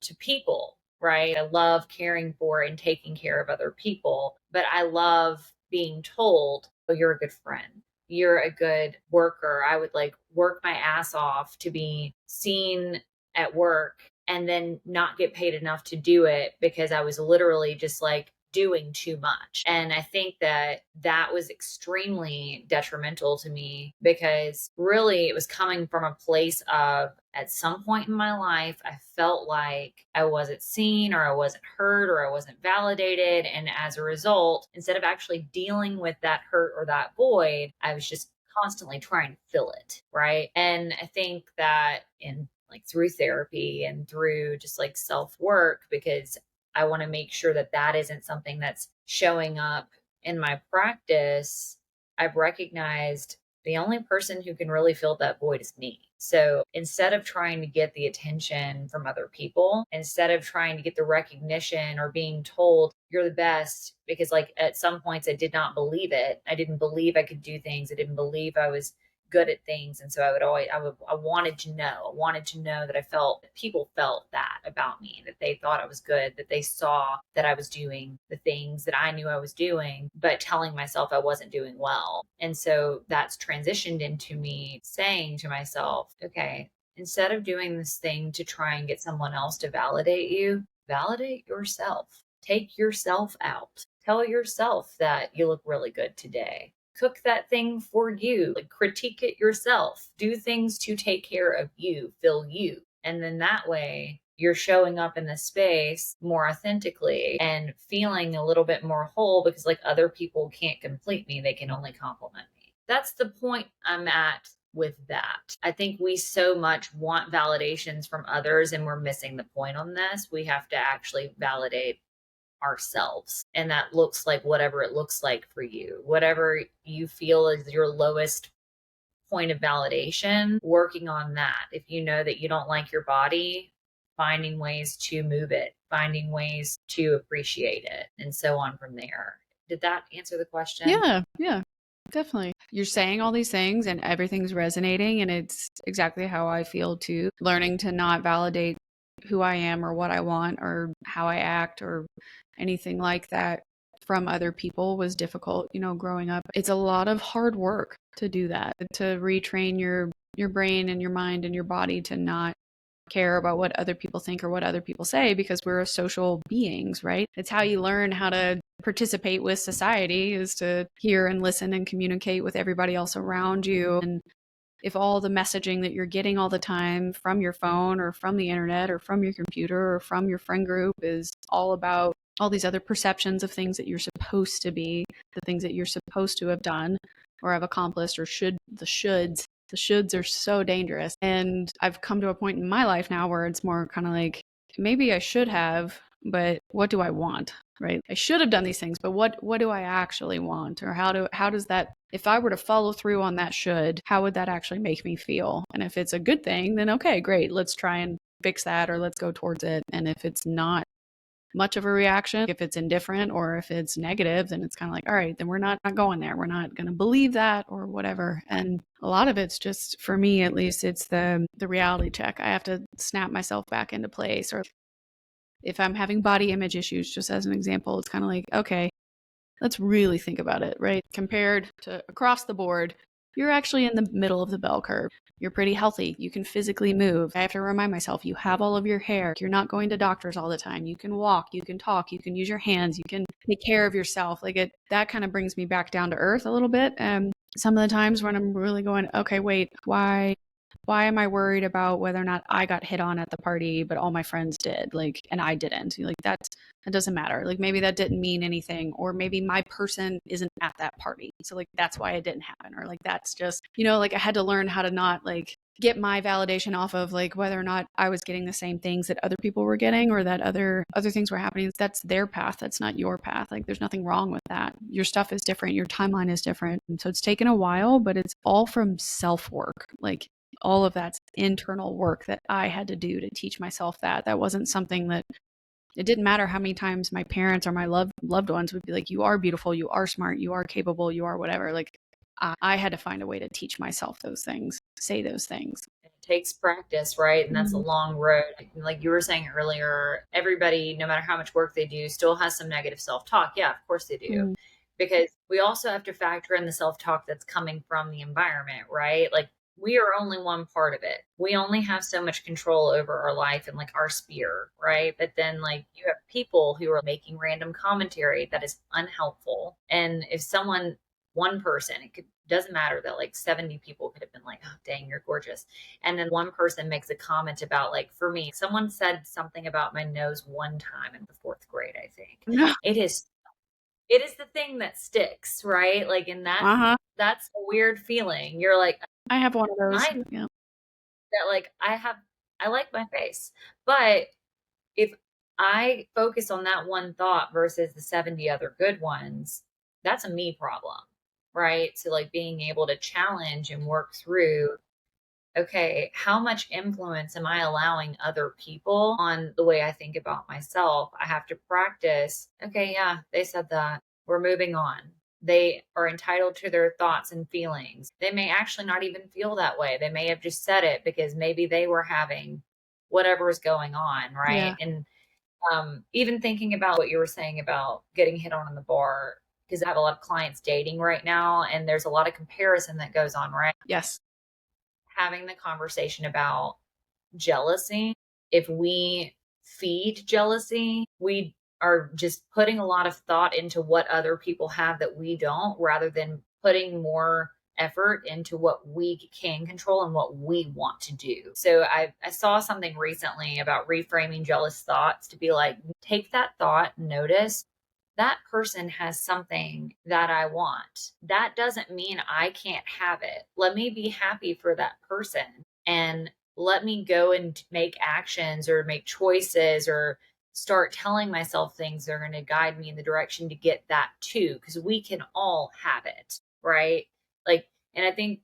to people, right? I love caring for and taking care of other people, but I love being told, oh, you're a good friend. You're a good worker. I would like work my ass off to be seen at work and then not get paid enough to do it because I was literally just like doing too much. And I think that that was extremely detrimental to me, because really it was coming from a place of, at some point in my life, I felt like I wasn't seen, or I wasn't heard, or I wasn't validated. And as a result, instead of actually dealing with that hurt or that void, I was just constantly trying to fill it. Right. And I think that in like through therapy and through just like self work, because I want to make sure that that isn't something that's showing up in my practice, I've recognized the only person who can really fill that void is me. So instead of trying to get the attention from other people, instead of trying to get the recognition or being told you're the best, because like at some points I did not believe it. I didn't believe I could do things. I didn't believe I was good at things. And so I wanted to know. I wanted to know that I felt that people felt that about me, that they thought I was good, that they saw that I was doing the things that I knew I was doing, but telling myself I wasn't doing well. And so that's transitioned into me saying to myself, okay, instead of doing this thing to try and get someone else to validate you, validate yourself. Take yourself out. Tell yourself that you look really good today. Cook that thing for you, like critique it yourself, do things to take care of you, fill you. And then that way you're showing up in the space more authentically and feeling a little bit more whole, because like other people can't complete me. They can only compliment me. That's the point I'm at with that. I think we so much want validations from others, and we're missing the point on this. We have to actually validate ourselves. And that looks like whatever it looks like for you, whatever you feel is your lowest point of validation, working on that. If you know that you don't like your body, finding ways to move it, finding ways to appreciate it, and so on from there. Did that answer the question? Yeah, definitely. You're saying all these things and everything's resonating, and it's exactly how I feel too. Learning to not validate who I am or what I want or how I act or anything like that from other people was difficult, growing up. It's a lot of hard work to do that, to retrain your brain and your mind and your body to not care about what other people think or what other people say, because we're social beings, right? It's how you learn how to participate with society, is to hear and listen and communicate with everybody else around you. And if all the messaging that you're getting all the time from your phone or from the internet or from your computer or from your friend group is all about all these other perceptions of things that you're supposed to be, the things that you're supposed to have done or have accomplished, or the shoulds are so dangerous. And I've come to a point in my life now where it's more kind of like, maybe I should have, but what do I want? Right? I should have done these things, but what do I actually want? Or how does that, if I were to follow through on that should, how would that actually make me feel? And if it's a good thing, then okay, great. Let's try and fix that, or let's go towards it. And if it's not much of a reaction, if it's indifferent or if it's negative, then it's kind of like, all right, then we're not going there. We're not going to believe that or whatever. And a lot of it's just, for me at least, it's the reality check. I have to snap myself back into place. Or if I'm having body image issues, just as an example, it's kind of like, okay, let's really think about it, right? Compared to across the board, you're actually in the middle of the bell curve. You're pretty healthy. You can physically move. I have to remind myself, you have all of your hair. You're not going to doctors all the time. You can walk, you can talk, you can use your hands, you can take care of yourself. That kind of brings me back down to earth a little bit. Some of the times when I'm really going, okay, wait, why am I worried about whether or not I got hit on at the party, but all my friends did, and I didn't? That doesn't matter. Maybe that didn't mean anything, or maybe my person isn't at that party. So that's why it didn't happen. Or that's just, I had to learn how to not get my validation off of whether or not I was getting the same things that other people were getting, or that other things were happening. That's their path. That's not your path. There's nothing wrong with that. Your stuff is different. Your timeline is different. And so it's taken a while, but it's all from self-work. All of that's internal work that I had to do to teach myself that. That wasn't something that, it didn't matter how many times my parents or my loved ones would be like, you are beautiful, you are smart, you are capable, you are whatever. I had to find a way to teach myself those things, say those things. It takes practice, right? And that's a long road. Like you were saying earlier, everybody, no matter how much work they do, still has some negative self-talk. Yeah, of course they do. Because we also have to factor in the self-talk that's coming from the environment, right? we are only one part of it. We only have so much control over our life and like our sphere, right? But then like you have people who are making random commentary that is unhelpful. And if someone, one person, it could, doesn't matter that like 70 people could have been like, oh, dang, you're gorgeous. And then one person makes a comment about, like, for me, someone said something about my nose one time in the fourth grade, I think. No. It is, it is the thing that sticks, right? Like, in that, Uh-huh. that's a weird feeling. You're like, I have one of those. I Yeah. that like I like my face. But if I focus on that one thought versus the 70 other good ones, that's a me problem, right? So like being able to challenge and work through, okay, how much influence am I allowing other people on the way I think about myself? I have to practice. Okay, yeah, they said that. We're moving on. They are entitled to their thoughts and feelings. They may actually not even feel that way. They may have just said it because maybe they were having whatever is going on, right? Yeah. And even thinking about what you were saying about getting hit on in the bar, because I have a lot of clients dating right now, and there's a lot of comparison that goes on, right? Yes. Having the conversation about jealousy. If we feed jealousy, we are just putting a lot of thought into what other people have that we don't, rather than putting more effort into what we can control and what we want to do. So I saw something recently about reframing jealous thoughts to be like, take that thought, notice that person has something that I want. That doesn't mean I can't have it. Let me be happy for that person, and let me go and make actions or make choices or start telling myself things that are going to guide me in the direction to get that too, because we can all have it, right? Like, and I think,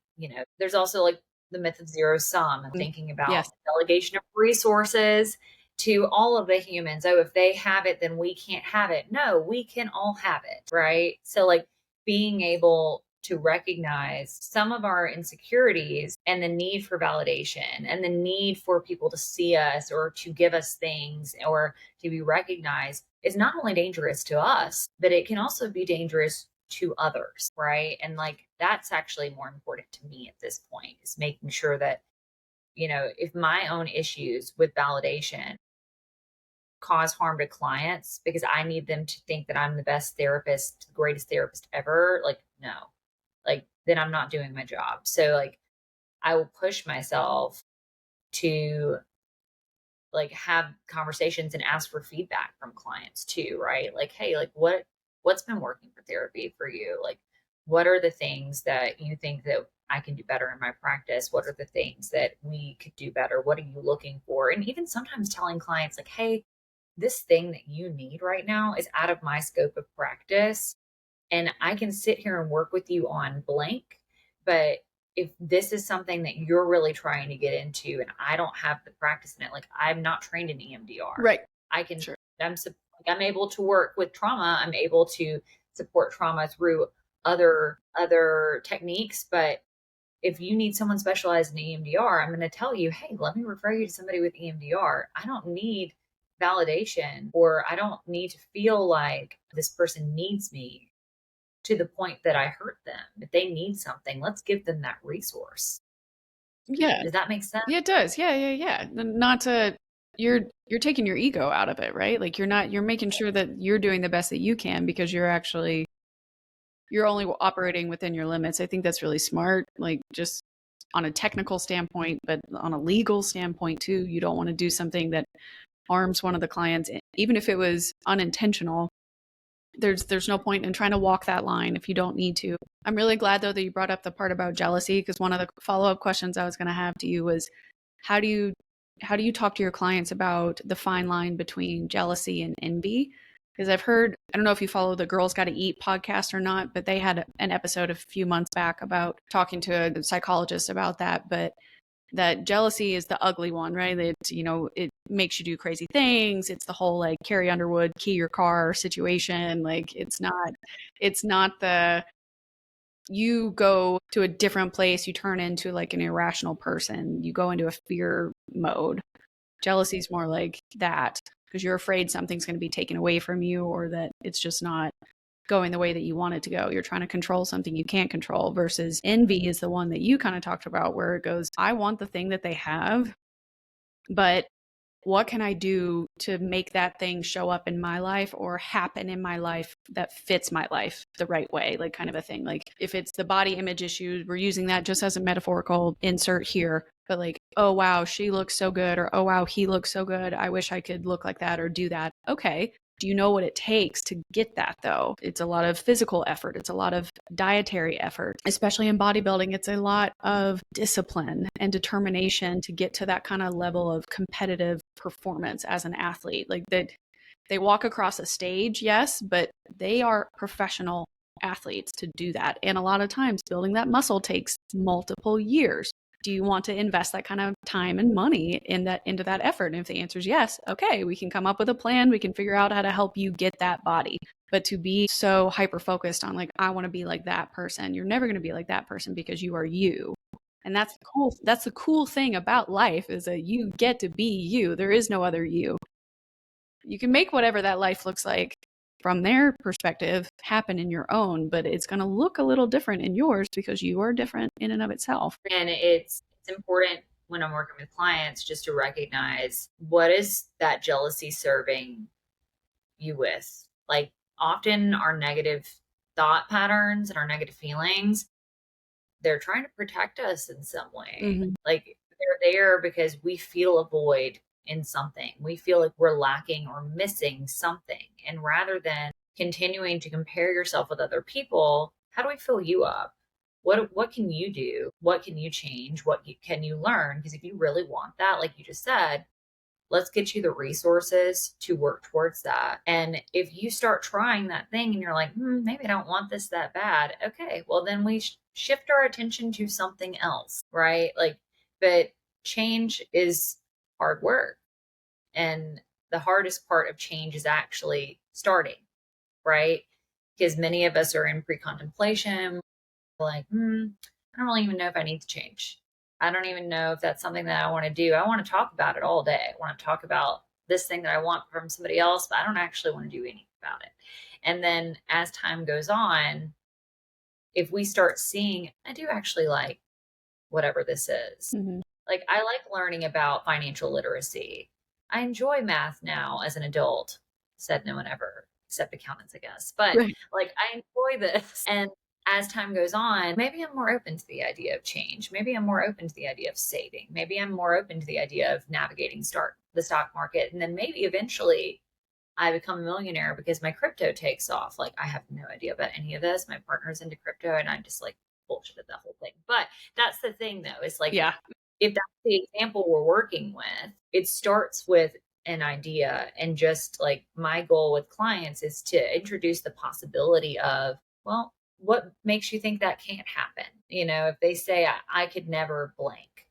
there's also like the myth of zero sum and thinking about Yes. delegation of resources to all of the humans. Oh, if they have it, then we can't have it. No, we can all have it, right? So, like, being able to recognize some of our insecurities and the need for validation and the need for people to see us or to give us things or to be recognized is not only dangerous to us, but it can also be dangerous to others, right? And like, that's actually more important to me at this point, is making sure that, if my own issues with validation cause harm to clients because I need them to think that I'm the best therapist, the greatest therapist ever, like, no, like, then I'm not doing my job. So, like, I will push myself to like have conversations and ask for feedback from clients too, right? Like, hey, like, what's been working for therapy for you? Like, what are the things that you think that I can do better in my practice? What are the things that we could do better? What are you looking for? And even sometimes telling clients like, hey, this thing that you need right now is out of my scope of practice. And I can sit here and work with you on blank. But if this is something that you're really trying to get into and I don't have the practice in it, like, I'm not trained in EMDR. Right. I can, Sure. I'm able to work with trauma. I'm able to support trauma through other techniques. But if you need someone specialized in EMDR, I'm going to tell you, hey, let me refer you to somebody with EMDR. I don't need validation, or I don't need to feel like this person needs me to the point that I hurt them. If they need something, let's give them that resource. Yeah. Does that make sense? Yeah, it does. Yeah. Not to you're taking your ego out of it, right? Like you're making sure that you're doing the best that you can because you're only operating within your limits. I think that's really smart. Like just on a technical standpoint, but on a legal standpoint too, you don't want to do something that harms one of the clients, even if it was unintentional. There's no point in trying to walk that line if you don't need to. I'm really glad though that you brought up the part about jealousy, because one of the follow-up questions I was going to have to you was how do you talk to your clients about the fine line between jealousy and envy? Because I've heard, I don't know if you follow the Girls Gotta Eat podcast or not, but they had an episode a few months back about talking to a psychologist about that. But that jealousy is the ugly one, right? It makes you do crazy things. It's the whole like Carrie Underwood key your car situation. Like it's not the you go to a different place, you turn into like an irrational person, you go into a fear mode. Jealousy is more like that because you're afraid something's going to be taken away from you or that it's just not going the way that you want it to go. You're trying to control something you can't control, versus envy is the one that you kind of talked about, where it goes, I want the thing that they have, but what can I do to make that thing show up in my life or happen in my life that fits my life the right way? Like, kind of a thing. Like, if it's the body image issues, we're using that just as a metaphorical insert here. But like, oh, wow, she looks so good, or oh, wow, he looks so good. I wish I could look like that or do that. Okay. Do you know what it takes to get that, though? It's a lot of physical effort. It's a lot of dietary effort, especially in bodybuilding. It's a lot of discipline and determination to get to that kind of level of competitive performance as an athlete. Like, that they walk across a stage, yes, but they are professional athletes to do that. And a lot of times building that muscle takes multiple years. Do you want to invest that kind of time and money into that effort? And if the answer is yes, okay, we can come up with a plan. We can figure out how to help you get that body. But to be so hyper focused on like, I want to be like that person, you're never going to be like that person, because you are you. And that's cool. That's the cool thing about life, is that you get to be you. There is no other you. You can make whatever that life looks like from their perspective happen in your own, but it's going to look a little different in yours because you are different in and of itself. And it's important when I'm working with clients just to recognize, what is that jealousy serving you with? Like, often our negative thought patterns and our negative feelings, they're trying to protect us in some way. Mm-hmm. Like, they're there because we feel a void in something. We feel like we're lacking or missing something. And rather than continuing to compare yourself with other people, how do we fill you up? What can you do? What can you change? Can you learn? Because if you really want that, like you just said, let's get you the resources to work towards that. And if you start trying that thing and you're like, maybe I don't want this that bad. Okay, well, then we shift our attention to something else, right? Like, but change is hard work. And the hardest part of change is actually starting, right? Because many of us are in pre contemplation, like, I don't really even know if I need to change. I don't even know if that's something that I want to do. I want to talk about it all day. I want to talk about this thing that I want from somebody else, but I don't actually want to do anything about it. And then as time goes on, if we start seeing, I do actually like whatever this is. Mm-hmm. Like, I like learning about financial literacy. I enjoy math now as an adult. Said no one ever, except accountants, I guess. But Right. like, I enjoy this. And as time goes on, maybe I'm more open to the idea of change. Maybe I'm more open to the idea of saving. Maybe I'm more open to the idea of navigating the stock market. And then maybe eventually I become a millionaire because my crypto takes off. Like, I have no idea about any of this. My partner's into crypto and I'm just like bullshitted that whole thing. But that's the thing, though. It's like, Yeah. if that's the example we're working with, it starts with an idea. And just like, my goal with clients is to introduce the possibility of, well, what makes you think that can't happen? You know, if they say, I could never blank.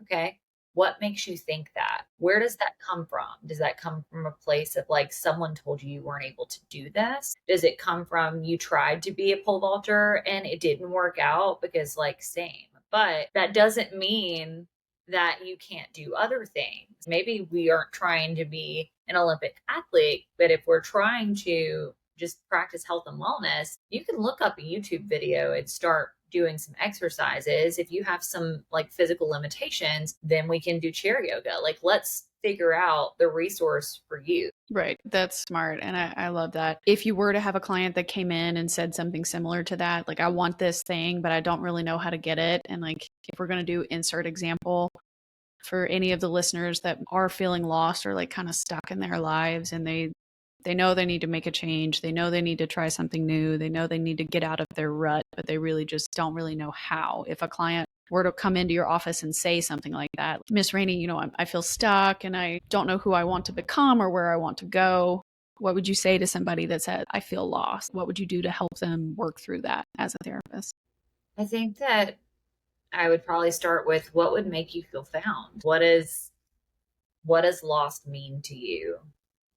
Okay. What makes you think that? Where does that come from? Does that come from a place of like, someone told you weren't able to do this? Does it come from you tried to be a pole vaulter and it didn't work out? Because like, same. But that doesn't mean that you can't do other things. Maybe we aren't trying to be an Olympic athlete, but if we're trying to just practice health and wellness, you can look up a YouTube video and start doing some exercises. If you have some like physical limitations, then we can do chair yoga. Like, let's figure out the resource for you. Right. That's smart. And I love that. If you were to have a client that came in and said something similar to that, like, I want this thing, but I don't really know how to get it. And like, if we're going to do insert example for any of the listeners that are feeling lost or like kind of stuck in their lives, and they know they need to make a change. They know they need to try something new. They know they need to get out of their rut, but they really just don't really know how. If a client were to come into your office and say something like that, Miss Rainey, you know, I feel stuck and I don't know who I want to become or where I want to go, what would you say to somebody that said, I feel lost? What would you do to help them work through that as a therapist? I think that I would probably start with, what would make you feel found? What does lost mean to you?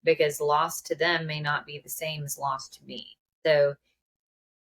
Because lost to them may not be the same as lost to me. So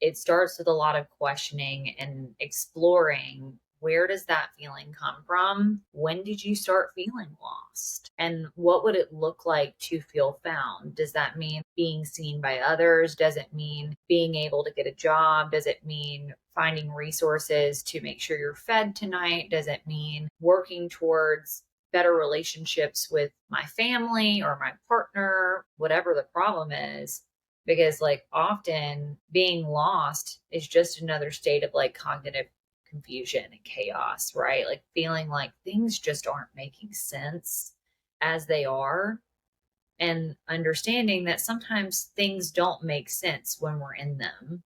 it starts with a lot of questioning and exploring where does that feeling come from? When did you start feeling lost? And what would it look like to feel found? Does that mean being seen by others? Does it mean being able to get a job? Does it mean finding resources to make sure you're fed tonight? Does it mean working towards better relationships with my family or my partner, whatever the problem is? Because like often being lost is just another state of like cognitive confusion and chaos, right? Like feeling like things just aren't making sense as they are, and understanding that sometimes things don't make sense when we're in them,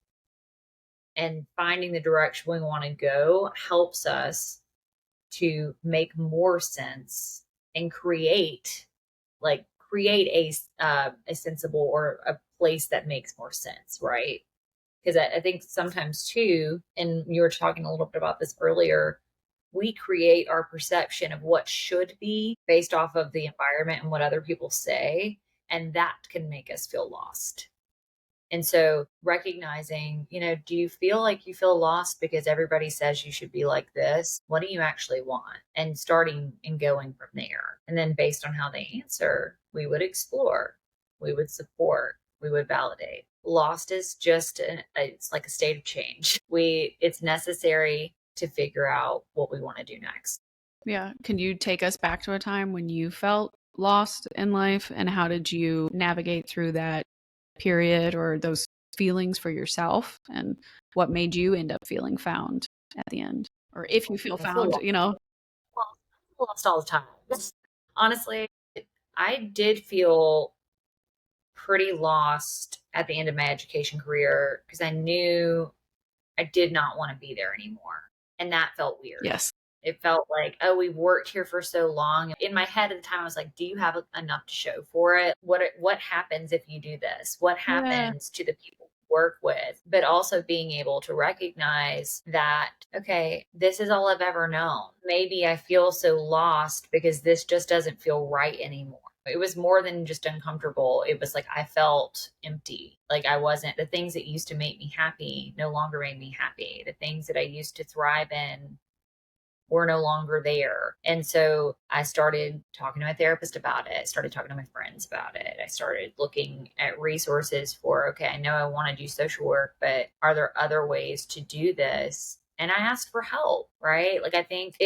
and finding the direction we want to go helps us to make more sense and create a sensible or a place that makes more sense, right? Because I think sometimes too, and you were talking a little bit about this earlier, we create our perception of what should be based off of the environment and what other people say, and that can make us feel lost. And so recognizing, do you feel like you feel lost because everybody says you should be like this? What do you actually want? And starting and going from there. And then based on how they answer, we would explore, we would support, we would validate. Lost is just it's like a state of change. It's necessary to figure out what we want to do next. Yeah. Can you take us back to a time when you felt lost in life, and how did you navigate through that period or those feelings for yourself, and what made you end up feeling found at the end? Or if you feel I feel found, lost. Well, I feel lost all the time. Honestly, I did feel pretty lost at the end of my education career because I knew I did not want to be there anymore. And that felt weird. yes. It felt like, oh, we've worked here for so long. In my head at the time, I was like, do you have enough to show for it? What happens if you do this? What Yeah. happens to the people you work with? But also being able to recognize that, okay, this is all I've ever known. Maybe I feel so lost because this just doesn't feel right anymore. It was more than just uncomfortable. It was like I felt empty. Like I wasn't, the things that used to make me happy no longer made me happy. The things that I used to thrive in were no longer there. And so I started talking to my therapist about it. I started talking to my friends about it. I started looking at resources for, okay, I know I want to do social work, but are there other ways to do this? And I asked for help, right? Like I think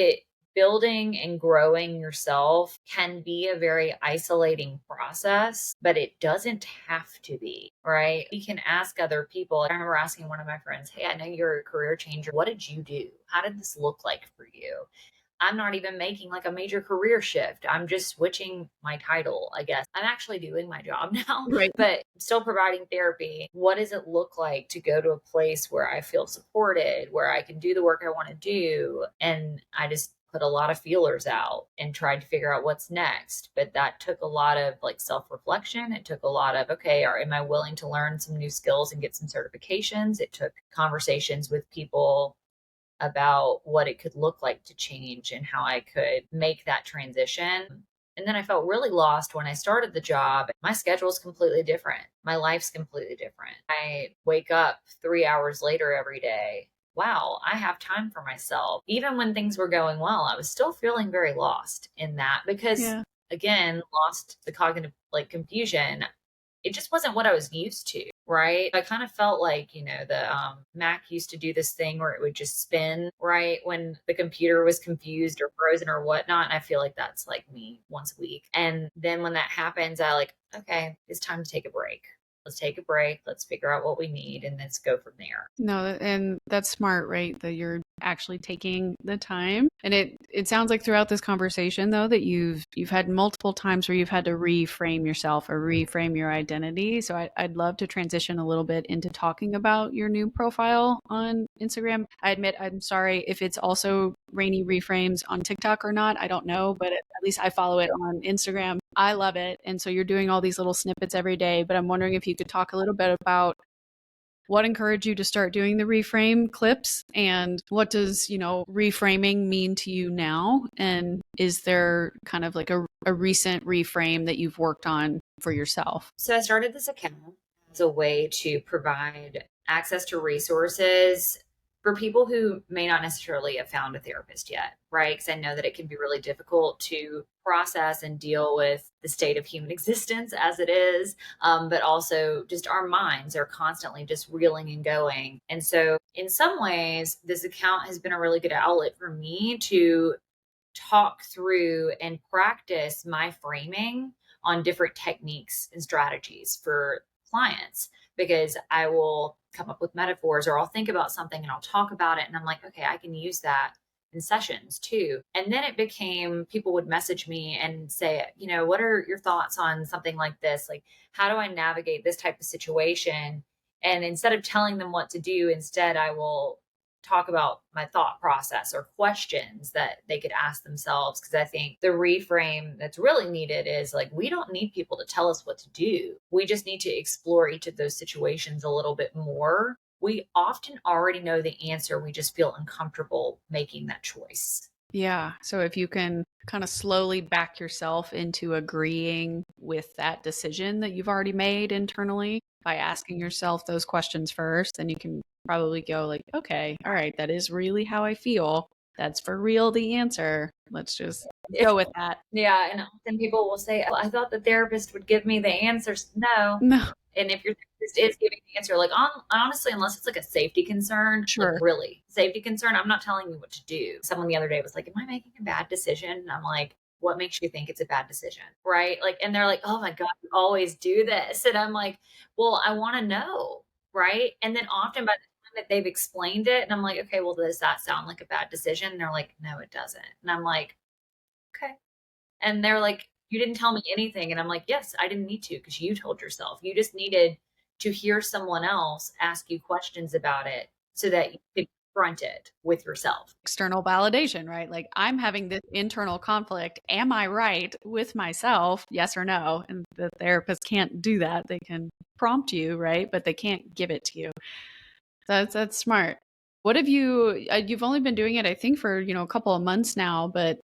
building and growing yourself can be a very isolating process, but it doesn't have to be, right? You can ask other people. I remember asking one of my friends, hey, I know you're a career changer. What did you do? How did this look like for you? I'm not even making like a major career shift. I'm just switching my title, I guess. I'm actually doing my job now, Right. but still providing therapy. What does it look like to go to a place where I feel supported, where I can do the work I want to do? And I just put a lot of feelers out and tried to figure out what's next. But that took a lot of like self reflection. It took a lot of, okay, am I willing to learn some new skills and get some certifications? It took conversations with people about what it could look like to change and how I could make that transition. And then I felt really lost when I started the job. My schedule is completely different. My life's completely different. I wake up 3 hours later every day. Wow, I have time for myself. Even when things were going well, I was still feeling very lost in that because, Yeah. again, lost the cognitive like confusion. It just wasn't what I was used to, right? I kind of felt like, the Mac used to do this thing where it would just spin, right? When the computer was confused or frozen or whatnot. And I feel like that's like me once a week. And then when that happens, I like, okay, it's time to take a break. Let's take a break. Let's figure out what we need and let's go from there. No, and that's smart, right? That you're actually taking the time. And it sounds like throughout this conversation though that you've had multiple times where you've had to reframe yourself or reframe your identity. So I'd love to transition a little bit into talking about your new profile on Instagram. I admit I'm sorry if it's also Rainey Reframes on TikTok or not. I don't know, but at least I follow it on Instagram. I love it. And so you're doing all these little snippets every day, but I'm wondering if you could talk a little bit about what encouraged you to start doing the reframe clips, and what does, reframing mean to you now? And is there kind of like a recent reframe that you've worked on for yourself? So I started this account as a way to provide access to resources for people who may not necessarily have found a therapist yet, right? Because I know that it can be really difficult to process and deal with the state of human existence as it is, but also just our minds are constantly just reeling and going. And so, in some ways, this account has been a really good outlet for me to talk through and practice my framing on different techniques and strategies for clients, because I will come up with metaphors or I'll think about something and I'll talk about it and I'm like, okay, I can use that in sessions too. And then it became people would message me and say, what are your thoughts on something like this? Like, how do I navigate this type of situation? And instead of telling them what to do, instead I will talk about my thought process or questions that they could ask themselves. Because I think the reframe that's really needed is like, we don't need people to tell us what to do. We just need to explore each of those situations a little bit more. We often already know the answer. We just feel uncomfortable making that choice. Yeah. So if you can kind of slowly back yourself into agreeing with that decision that you've already made internally by asking yourself those questions first, then you can probably go like, okay, all right, that is really how I feel. That's for real the answer. Let's just go with that. Yeah. And often people will say, oh, I thought the therapist would give me the answers. No. No, And if your therapist is giving the answer, like honestly, unless it's like a safety concern, like sure. really safety concern, I'm not telling you what to do. Someone the other day was like, am I making a bad decision? And I'm like, what makes you think it's a bad decision? Right. Like, and they're like, oh my God, you always do this. And I'm like, well, I want to know. Right. And then often by the time that they've explained it, and I'm like, okay, well, does that sound like a bad decision? And they're like, no, it doesn't. And I'm like, okay. And they're like, you didn't tell me anything. And I'm like, yes, I didn't need to, because you told yourself. You just needed to hear someone else ask you questions about it so that you could confront it with yourself. External validation, right? Like, I'm having this internal conflict. Am I right with myself? Yes or no? And the therapist can't do that. They can prompt you, right? But they can't give it to you. That's smart. What have you've only been doing it, I think, for, a couple of months now, but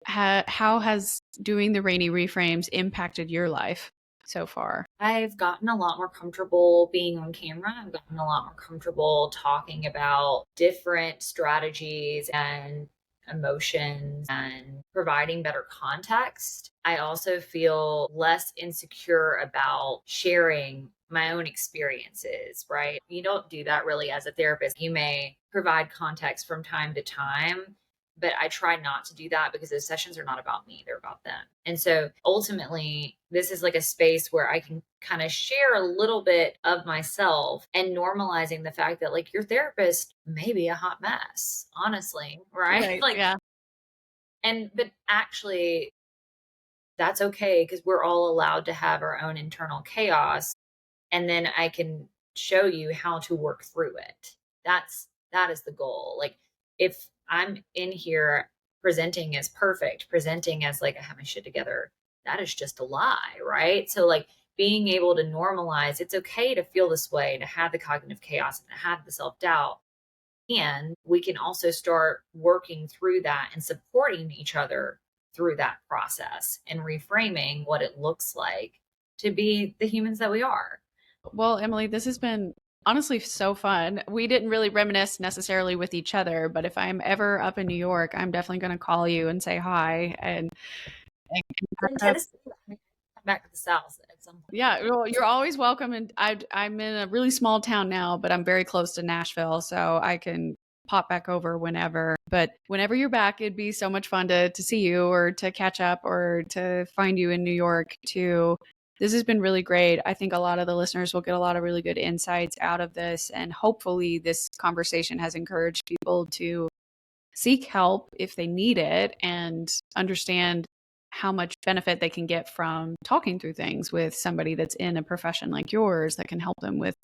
how has doing the Rainey reframes impacted your life so far? I've gotten a lot more comfortable being on camera. I've gotten a lot more comfortable talking about different strategies and emotions and providing better context. I also feel less insecure about sharing my own experiences, right? You don't do that really as a therapist. You may provide context from time to time, but I try not to do that because those sessions are not about me, they're about them. And so ultimately, this is like a space where I can kind of share a little bit of myself and normalizing the fact that like your therapist may be a hot mess, honestly, right? Right. Like, Yeah. but actually, that's okay because we're all allowed to have our own internal chaos. And then I can show you how to work through it. That is the goal. Like, if I'm in here presenting as perfect, presenting as like I have my shit together, that is just a lie, right? So like being able to normalize, it's okay to feel this way, to have the cognitive chaos and to have the self-doubt. And we can also start working through that and supporting each other through that process and reframing what it looks like to be the humans that we are. Well, Emily, this has been honestly so fun. We didn't really reminisce necessarily with each other, but if I'm ever up in New York, I'm definitely going to call you and say hi and In Tennessee, I mean, come back to the South at some point. yeah, well, you're always welcome. And I'm in a really small town now, but I'm very close to Nashville, so I can pop back over whenever. But whenever you're back, it'd be so much fun to see you or to catch up or to find you in New York too. This has been really great. I think a lot of the listeners will get a lot of really good insights out of this. And hopefully, this conversation has encouraged people to seek help if they need it and understand how much benefit they can get from talking through things with somebody that's in a profession like yours that can help them with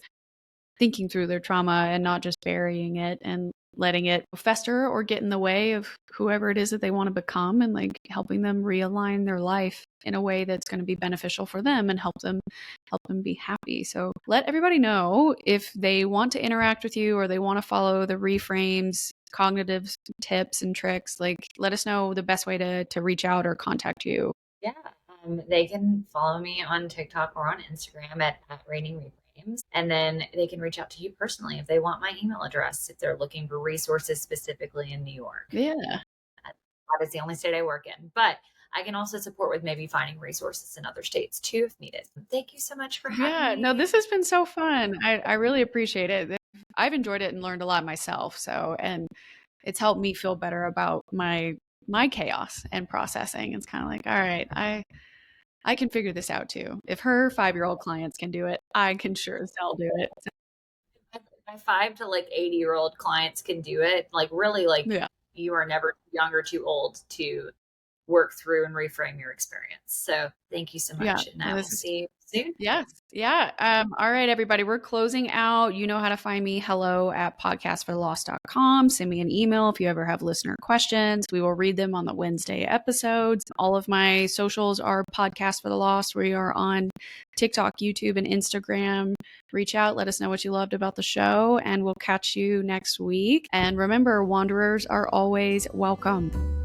thinking through their trauma and not just burying it and letting it fester or get in the way of whoever it is that they want to become, and like helping them realign their life in a way that's going to be beneficial for them and help them be happy. So let everybody know if they want to interact with you or they want to follow the reframes, cognitive tips and tricks. Like, let us know the best way to reach out or contact you. Yeah. They can follow me on TikTok or on Instagram at Rainy Reframe. names. And then they can reach out to you personally if they want my email address, if they're looking for resources specifically in New York. Yeah. That is the only state I work in. But I can also support with maybe finding resources in other states too if needed. Thank you so much for having me. No, this has been so fun. I really appreciate it. I've enjoyed it and learned a lot myself. So, and it's helped me feel better about my chaos and processing. It's kind of like, all right, I can figure this out too. If her 5-year-old clients can do it, I can sure as hell do it. My 5 to like 80-year-old clients can do it. Like really, like Yeah. You are never too young or too old to work through and reframe your experience. So thank you so much. And I will see you soon. Yes. Yeah. All right, everybody. We're closing out. You know how to find me. hello@podcastforthelost.com. Send me an email if you ever have listener questions. We will read them on the Wednesday episodes. All of my socials are Podcast for the Lost. We are on TikTok, YouTube, and Instagram. Reach out. Let us know what you loved about the show, and we'll catch you next week. And remember, wanderers are always welcome.